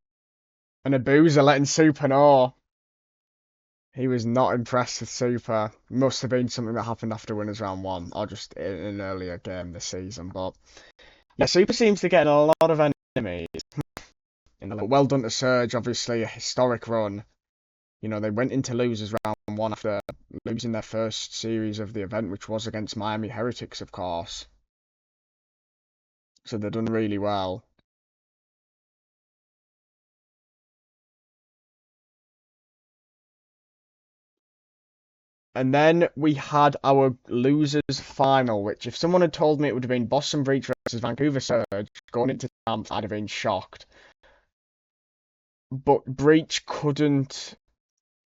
And Abuser letting Super know. He was not impressed with Super. Must have been something that happened after Winners Round 1, or just in an earlier game this season. But yeah, Super seems to get a lot of enemies. Well done to Surge, obviously a historic run. You know, they went into losers round 1 after losing their first series of the event, which was against Miami Heretics, of course. So they've done really well. And then we had our losers final, which if someone had told me it would have been Boston Breach versus Vancouver Surge going into champs, I'd have been shocked. But Breach couldn't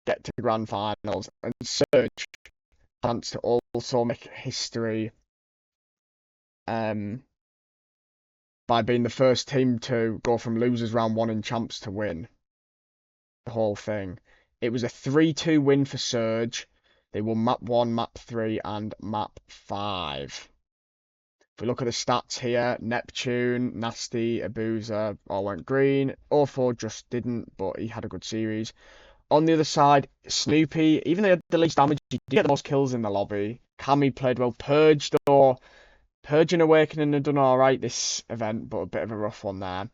get to the grand finals, and Surge chance to also make history by being the first team to go from losers round 1 in champs to win the whole thing. It was a 3-2 win for Surge. They won map 1, map 3, and map 5. If we look at the stats here, Neptune, Nasty, Abuser all went green. 0-4 just didn't, but he had a good series. On the other side, Snoopy, even though he had the least damage, he did get the most kills in the lobby. Cammy played well. Purge, though, Purge and Awakening have done alright this event, but a bit of a rough one there.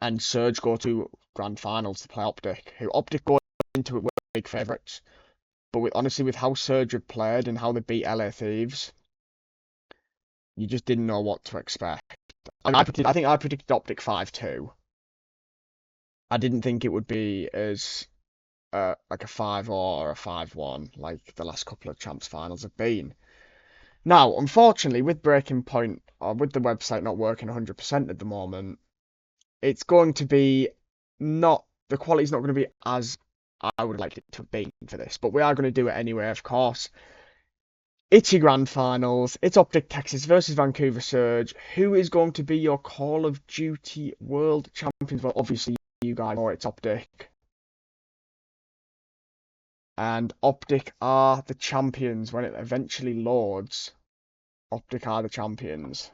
And Surge go to grand finals to play OpTic, who OpTic go into it with big favourites. But honestly, with how Surge have played and how they beat LA Thieves, you just didn't know what to expect. And I think I predicted OpTic 5-2. I didn't think it would be as like a 5 or a 5-1 like the last couple of champs finals have been. Now, unfortunately, with Breaking Point, or with the website not working 100% at the moment, it's going to be the quality's not going to be as I would like it to have been for this, but we are going to do it anyway, of course. It's your grand finals. It's OpTic Texas versus Vancouver Surge. Who is going to be your Call of Duty World Champions? Well, obviously, you guys know it's OpTic. And OpTic are the champions when it eventually loads. OpTic are the champions.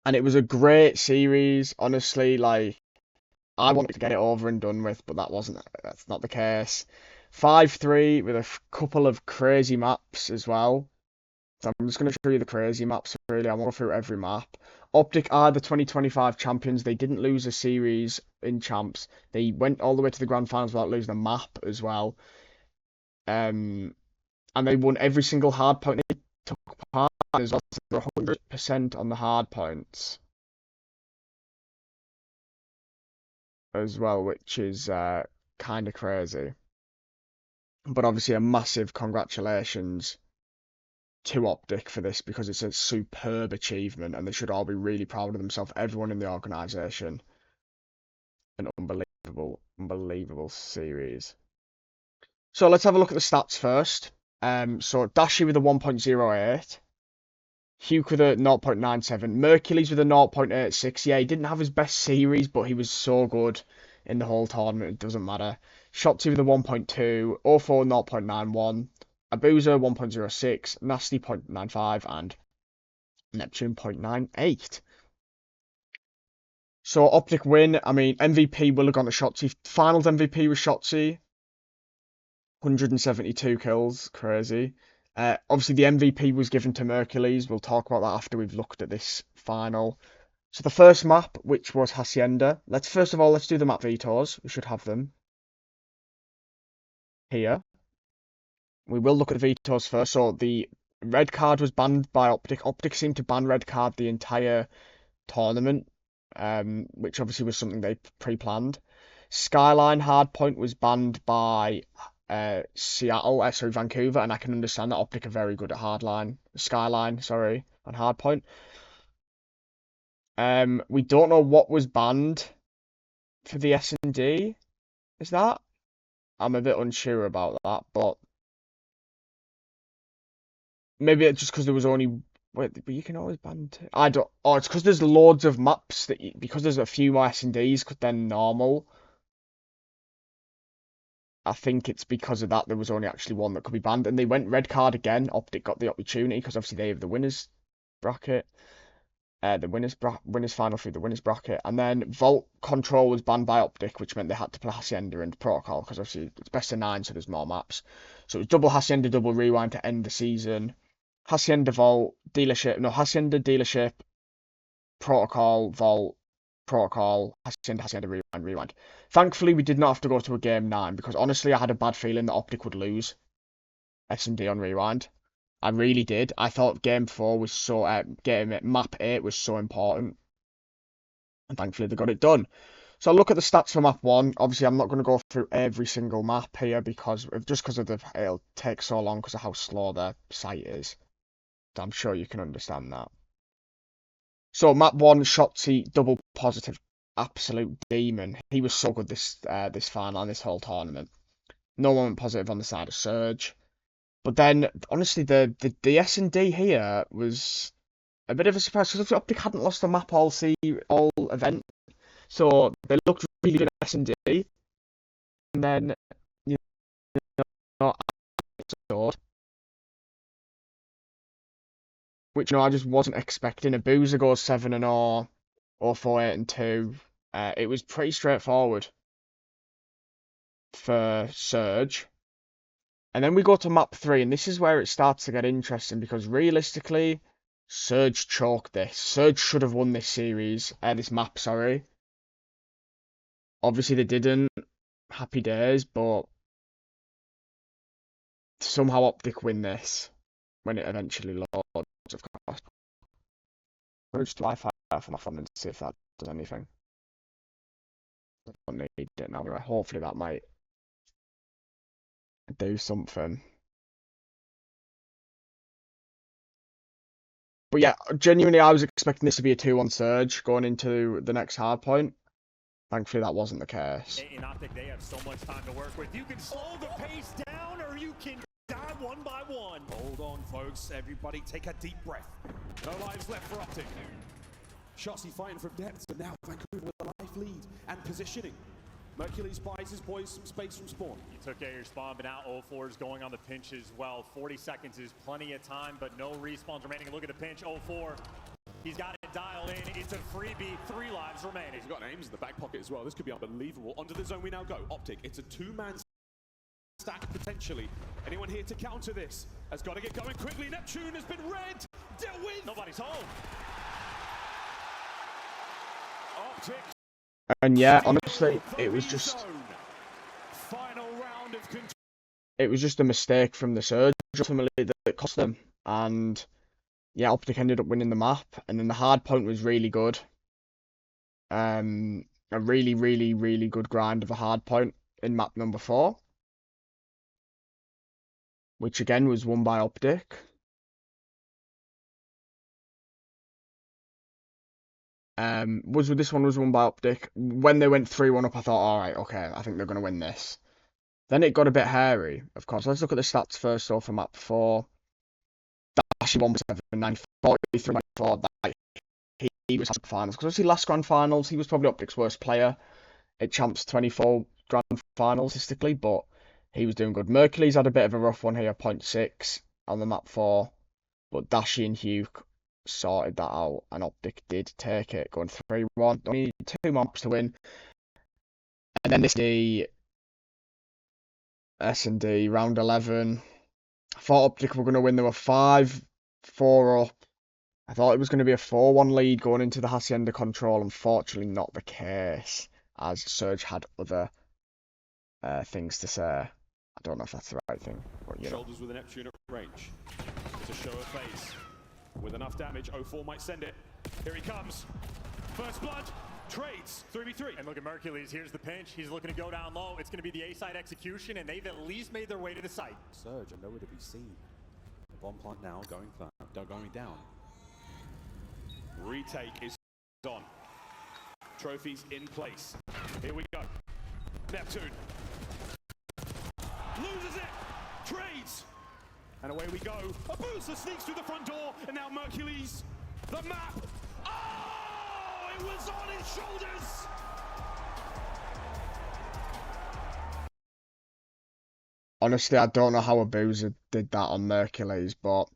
And it was a great series, honestly, like, I wanted to get it over and done with, but that's not the case. 5-3 with a couple of crazy maps as well. So I'm just going to show you the crazy maps, really. I won't go through every map. OpTic are the 2025 champions. They didn't lose a series in champs. They went all the way to the grand finals without losing a map as well. And they won every single hard point they took part in as well. So they're 100% on the hard points as well, which is kind of crazy. But obviously a massive congratulations to OpTic for this, because it's a superb achievement and they should all be really proud of themselves, everyone in the organisation. An unbelievable series. So let's have a look at the stats first. So Dashi with a 1.08, Hugh with a 0.97, Mercules with a 0.86. Yeah, he didn't have his best series, but he was so good in the whole tournament, it doesn't matter. Shotzi with a 1.2, O4 0.91, Abuza 1.06, Nasty 0.95, and Neptune 0.98. So OpTic win. I mean, MVP will have gone to Shotzi. Finals MVP was Shotzi. 172 kills, crazy. Obviously, the MVP was given to Mercules. We'll talk about that after we've looked at this final. So the first map, which was Hacienda. First of all, let's do the map vetoes. We should have them here. We will look at the vetoes first. So the red card was banned by OpTic. OpTic seemed to ban red card the entire tournament, which obviously was something they pre-planned. Skyline hardpoint was banned by Vancouver, and I can understand that OpTic are very good at Skyline, sorry, on hardpoint. We don't know what was banned for the S&D. Is that? I'm a bit unsure about that, but maybe it's just because there was only. Wait, but you can always ban. I don't. Oh, it's because there's loads of maps because there's a few more S&Ds than normal. I think it's because of that there was only actually one that could be banned, and they went red card again. OpTic got the opportunity because obviously they have the winners bracket, the winners final through the winners bracket, and then Vault Control was banned by OpTic, which meant they had to play Hacienda and Protocol because obviously it's best of 9, so there's more maps. So it was double Hacienda, double Rewind to end the season. Hacienda Vault Hacienda Dealership, Protocol Vault. Protocol, Hacienda, Rewind. Thankfully, we did not have to go to a game 9 because honestly, I had a bad feeling that OpTic would lose S&D on Rewind. I really did. I thought game 4 was map 8 was so important, and thankfully they got it done. So I'll look at the stats for map 1. Obviously, I'm not going to go through every single map here it'll take so long because of how slow their site is. So I'm sure you can understand that. So map 1, Shotzi, double positive, absolute demon. He was so good this final and this whole tournament. No one went positive on the side of Surge. But then, honestly, the S&D here was a bit of a surprise because OpTic hadn't lost a map all event. So they looked really good at S&D. And then, you know, which I just wasn't expecting. Abuza goes 7-0, or 4-8-2. It was pretty straightforward for Surge. And then we go to map 3, and this is where it starts to get interesting because realistically, Surge choked this. Surge should have won this series, this map, sorry. Obviously they didn't. Happy days, but somehow OpTic win this when it eventually loads, of course. I'll just Wi-Fi for my phone and see if that does anything. I don't need it now. Hopefully that might do something. But yeah, genuinely, I was expecting this to be a 2-1 Surge going into the next hardpoint. Thankfully, that wasn't the case. In OpTic, they have so much time to work with. You can slow the pace down, or you can die one by one. Hold on, folks. Everybody take a deep breath. No lives left for OpTic. Shotzi fighting from depth, but now Vancouver with a life lead and positioning. Mercules buys his boys some space from spawn. You took care of your spawn, but now 04 is going on the pinch as well. 40 seconds is plenty of time, but no respawns remaining. Look at the pinch, 04. He's got it dialed in. It's a freebie. 3 lives remaining. He's got aims in the back pocket as well. This could be unbelievable. Onto the zone we now go. OpTic, it's a 2-man stack potentially. Anyone here to counter this? Has got to get going quickly. Neptune has been red. Dealt with. Nobody's home. OpTic. And yeah, honestly, it was just Final round of control. it was just a mistake from the Surge ultimately that cost them. And yeah, OpTic ended up winning the map, and then the hard point was really good. A really, really, really good grind of a hard point in map number 4, which again was won by OpTic. This one was won by OpTic. When they went 3-1 up, I thought, all right, okay, I think they're gonna win this. Then it got a bit hairy. Of course, let's look at the stats first. So for map 4, Dashi 179, 43, 94. That he was at the finals, because obviously last grand finals he was probably OpTic's worst player at CHAMPS 24 grand finals statistically, but he was doing good. Mercules had a bit of a rough one here, 0.6 on the map 4, but Dashi and Hugh sorted that out, and OpTic did take it, going 3-1. Only 2 maps to win, and then this the S&D round 11. I thought OpTic were going to win. They were 5-4 up. I thought it was going to be a 4-1 lead going into the Hacienda control. Unfortunately, not the case, as Surge had other things to say. I don't know if that's the right thing, but you know. Shoulders with a Neptune at range. It's a show of face. With enough damage, 04 might send it. Here he comes. First blood. Trades. 3v3. And look at Mercules. Here's the pinch. He's looking to go down low. It's going to be the A-side execution, and they've at least made their way to the site. Surge are nowhere to be seen. The bomb plant now going down. Retake is on. Trophies in place. Here we go. Neptune. Loses it. Trades. And away we go. A booster sneaks through the front door, and now Mercules. The map. Oh, it was on his shoulders. Honestly, I don't know how Abuza did that on Mercules, but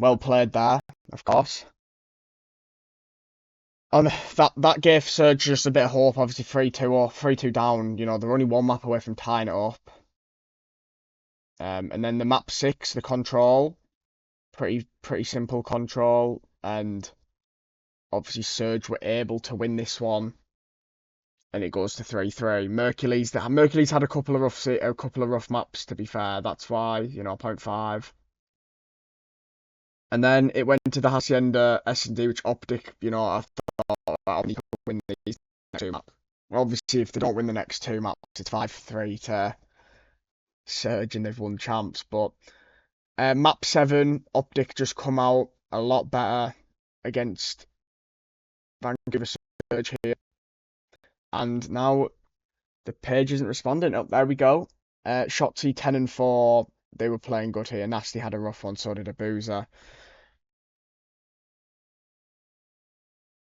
well played there, of course. And that gave Surge just a bit of hope. Obviously, 3-2 or 3-2 down. You know, they're only 1 map away from tying it up. And then the map 6, the control, pretty simple control, and obviously Surge were able to win this one, and it goes to 3-3. Mercules had a couple of rough maps, to be fair. That's why, you know, 0.5. And then it went to the Hacienda S&D, which OpTic, you know, I thought only could win these next 2 maps. Obviously, if they don't win the next 2 maps, it's 5-3 to Surge, and they've won champs. But map 7, OpTic just come out a lot better against Vancouver Surge here. And now the page isn't responding. Oh, there we go. Shotzi 10-4. They were playing good here. Nasty had a rough one, so did Abuza.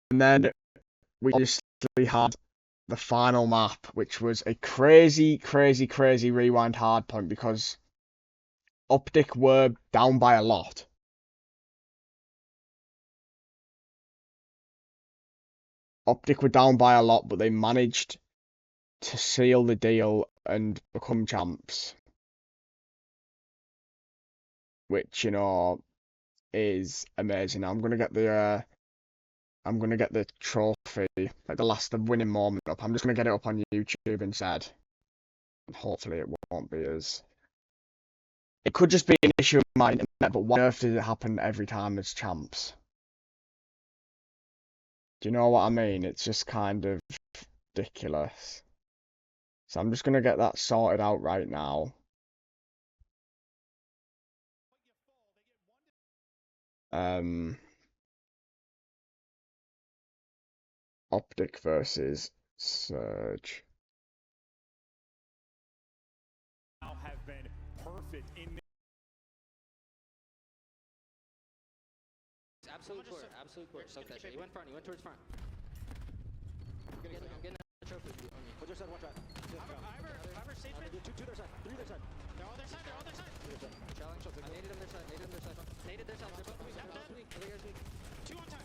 And then we just had the final map, which was a crazy rewind hard point, because OpTic were down by a lot. OpTic were down by a lot, but they managed to seal the deal and become champs, which, you know, is amazing. I'm gonna get the trophy, like the winning moment up. I'm just gonna get it up on YouTube instead, and hopefully it won't be as. It could just be an issue of my internet, but why on earth did it happen every time there's champs? Do you know what I mean? It's just kind of ridiculous. So I'm just gonna get that sorted out right now. OpTic versus Surge. Have been perfect in absolute court. Soak that shit. You went towards front. I'm getting that trophy on me. Watch your side, watch out. Fiber, safe mid. Two their side, 3 their side. They're all their side. Challenge. I naded them their side. Naded their side. They're both weak. Other guy's weak. 2 on time.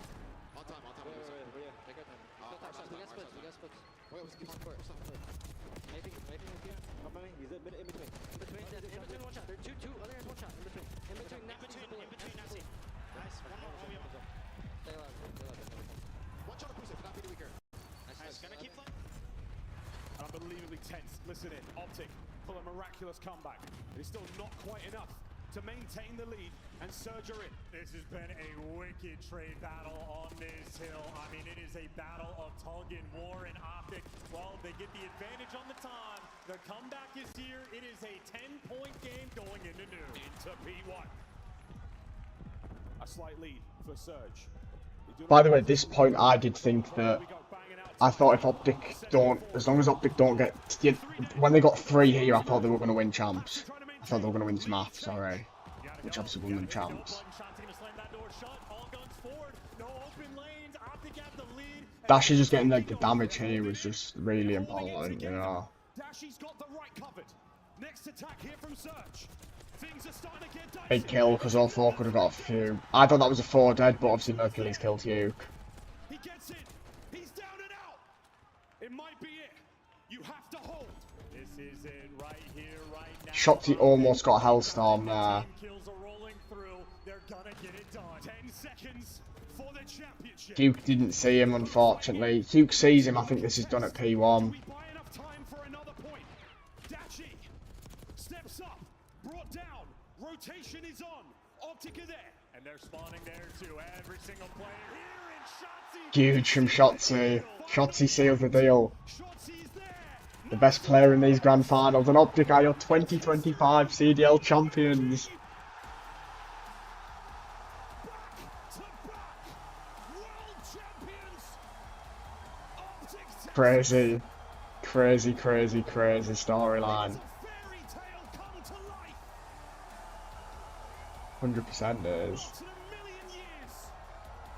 On court. Maybe with you. He's in between. In between one shot. There are two other hands one shot. In between. In between, Nazi. Nice. One more. Stay alive. One shot of boost. Not be the weaker. Nice. Gonna keep playing. Unbelievably tense. Listen in. OpTic pull a miraculous comeback. It's still not quite enough to maintain the lead and surge her in. This has been a wicked trade battle on this hill. I mean, it is a battle of tug and war and OpTic. Well, they get the advantage on the time. The comeback is here. It is a 10-point game going into noon. Into P1. A slight lead for Surge. By the way, at this point, I did think that I thought if OpTic don't, as long as OpTic don't get, when they got 3 here, I thought they were going to win champs. I thought they were going to win this map, sorry. Which obviously won them champs. Dashy just getting like the damage here was just really important, you know. Dashy's got the right covered. Next attack here from Surge. Things are starting to get dicey. Big kill, because all 4 could have got a few. I thought that was a 4 dead, but obviously Mercules killed Hugh. He gets it. He's down and out. It might be it. You have to hold. This is it right here, right now. Shotzi almost got a Hellstorm there. Kills are rolling through. They're gonna get it done. 10 seconds for the championship. Duke didn't see him, unfortunately. Duke sees him, I think this is done at P1. We buy enough time for another point. Dashy steps up, brought down. Rotation is on. OpTic are there. And they're spawning there too. Every single player here in Shotzi. Huge from Shotzi. Shotzi sealed the deal. Shotzi's there. The best player in these grand finals. And OpTic are your 2025 CDL champions. Crazy. Crazy, crazy, crazy storyline. 100% is.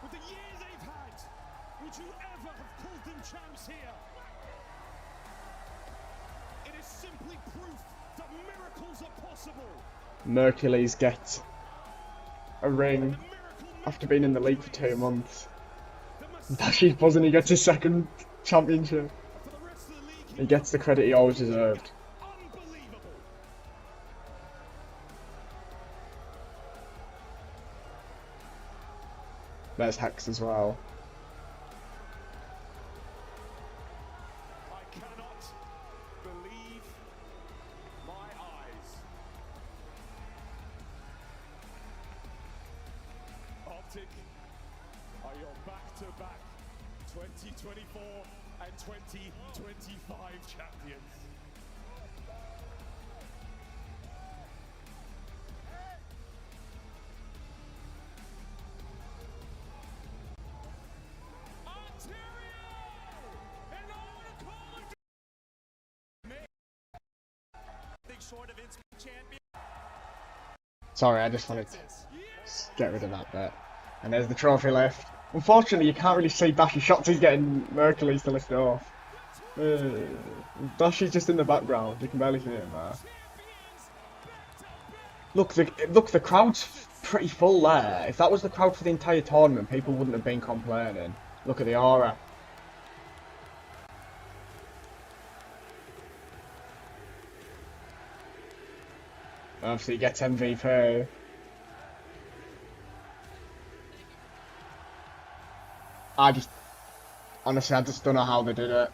With the year they've had, would you ever have called them champs here? It is simply proof that miracles are possible. Mercules gets a ring after being in the league for 2 months. Dashy's buzzing, he gets his 2nd championship. He gets the credit he always deserved. There's Hex as well. I cannot believe my eyes. OpTic are your back-to-back 2024 and 2025 champions. Sorry, I just wanted to get rid of that bit. And there's the trophy left. Unfortunately, you can't really see Dashy shots. He's getting Mercules to lift it off. Dashy's just in the background. You can barely see him there. Look, the crowd's pretty full there. If that was the crowd for the entire tournament, people wouldn't have been complaining. Look at the aura. Obviously, he gets MVP. Honestly, I just don't know how they did it.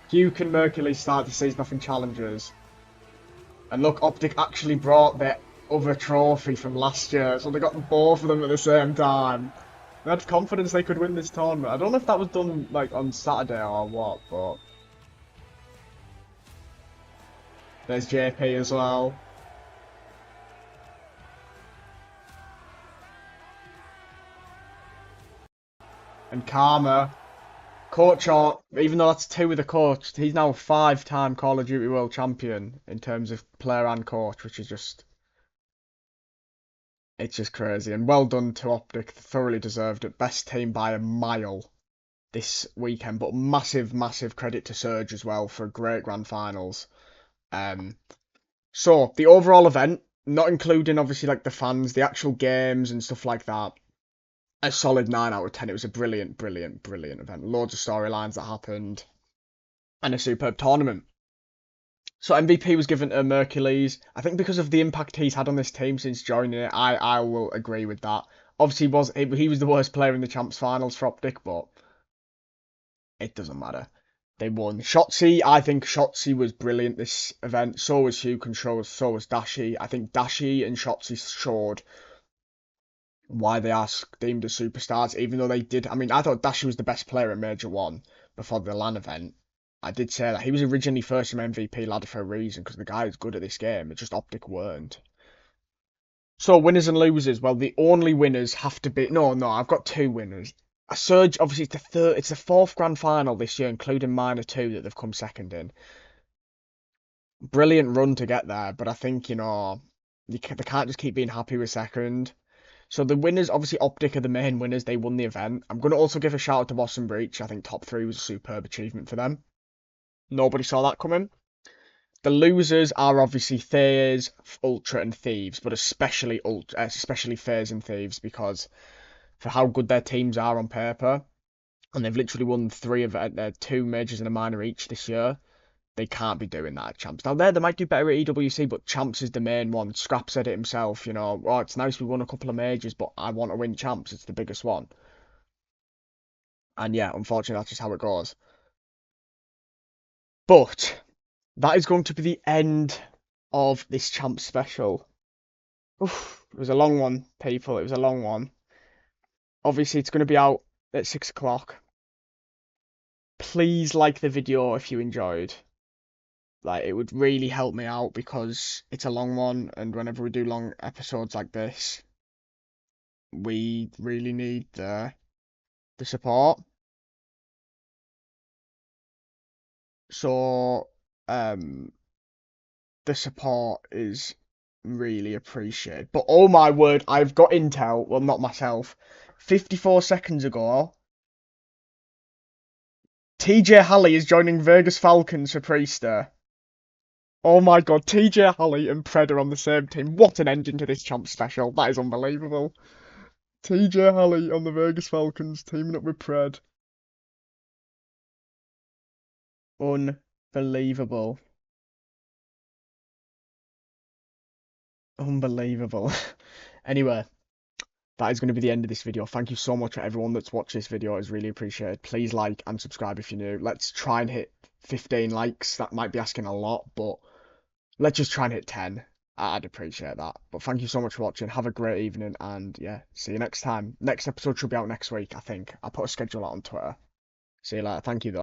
Duke and Mercules start the season off in challenges. And look, OpTic actually brought their other trophy from last year, so they got both of them at the same time. They had confidence they could win this tournament. I don't know if that was done like on Saturday or what, but there's JP as well. And Karma, coach, or even though that's 2 with the coach, he's now a 5-time Call of Duty World Champion in terms of player and coach, which is just, it's just crazy. And well done to OpTic, thoroughly deserved it. Best team by a mile this weekend, but massive, massive credit to Surge as well for a great grand finals. So the overall event, not including obviously like the fans, the actual games and stuff like that, a solid 9 out of 10. It was a brilliant, brilliant, brilliant event. Loads of storylines that happened, and a superb tournament. So MVP was given to Mercules. I think because of the impact he's had on this team since joining it, I will agree with that. Obviously, he was the worst player in the Champs finals for OpTic, but it doesn't matter. They won. Shotzi, I think Shotzi was brilliant this event. So was Hugh Control, so was Dashi. I think Dashi and Shotzi showed why they are deemed as superstars, even though they did. I mean, I thought Dashi was the best player in Major 1 before the LAN event. I did say that. He was originally first in MVP ladder for a reason, because the guy is good at this game. It's just OpTic weren't. So, winners and losers. Well, the only winners have to be... No, I've got 2 winners. A Surge, obviously, it's the 4th grand final this year, including minor 2 that they've come second in. Brilliant run to get there, but I think, they can't just keep being happy with second. So the winners, obviously OpTic are the main winners. They won the event. I'm going to also give a shout out to Boston Breach. I think top 3 was a superb achievement for them. Nobody saw that coming. The losers are obviously FaZe, Ultra, and Thieves, but especially FaZe and Thieves, because for how good their teams are on paper, and they've literally won 2 majors and a minor each this year, they can't be doing that at Champs. Now, they might do better at EWC, but Champs is the main one. Scrap said it himself, oh, it's nice we won a couple of majors, but I want to win Champs. It's the biggest one. And yeah, unfortunately, that's just how it goes. But that is going to be the end of this Champs special. Oof, it was a long one, people. It was a long one. Obviously, it's going to be out at 6 o'clock. Please like the video if you enjoyed. Like, it would really help me out because it's a long one, and whenever we do long episodes like this, we really need the support. So, the support is really appreciated. But oh my word, I've got intel. Well, not myself. 54 seconds ago, TJ Halley is joining Vegas Falcons for Priester. Oh my god, TJ Halley and Pred are on the same team. What an ending to this Champ special. That is unbelievable. TJ Halley on the Vegas Falcons teaming up with Pred. Unbelievable. Unbelievable. Anyway, that is going to be the end of this video. Thank you so much for everyone that's watched this video. It's really appreciated. Please like and subscribe if you're new. Let's try and hit 15 likes. That might be asking a lot, but let's just try and hit 10. I'd appreciate that. But thank you so much for watching. Have a great evening, and yeah, see you next time. Next episode should be out next week, I think. I'll put a schedule out on Twitter. See you later. Thank you, though.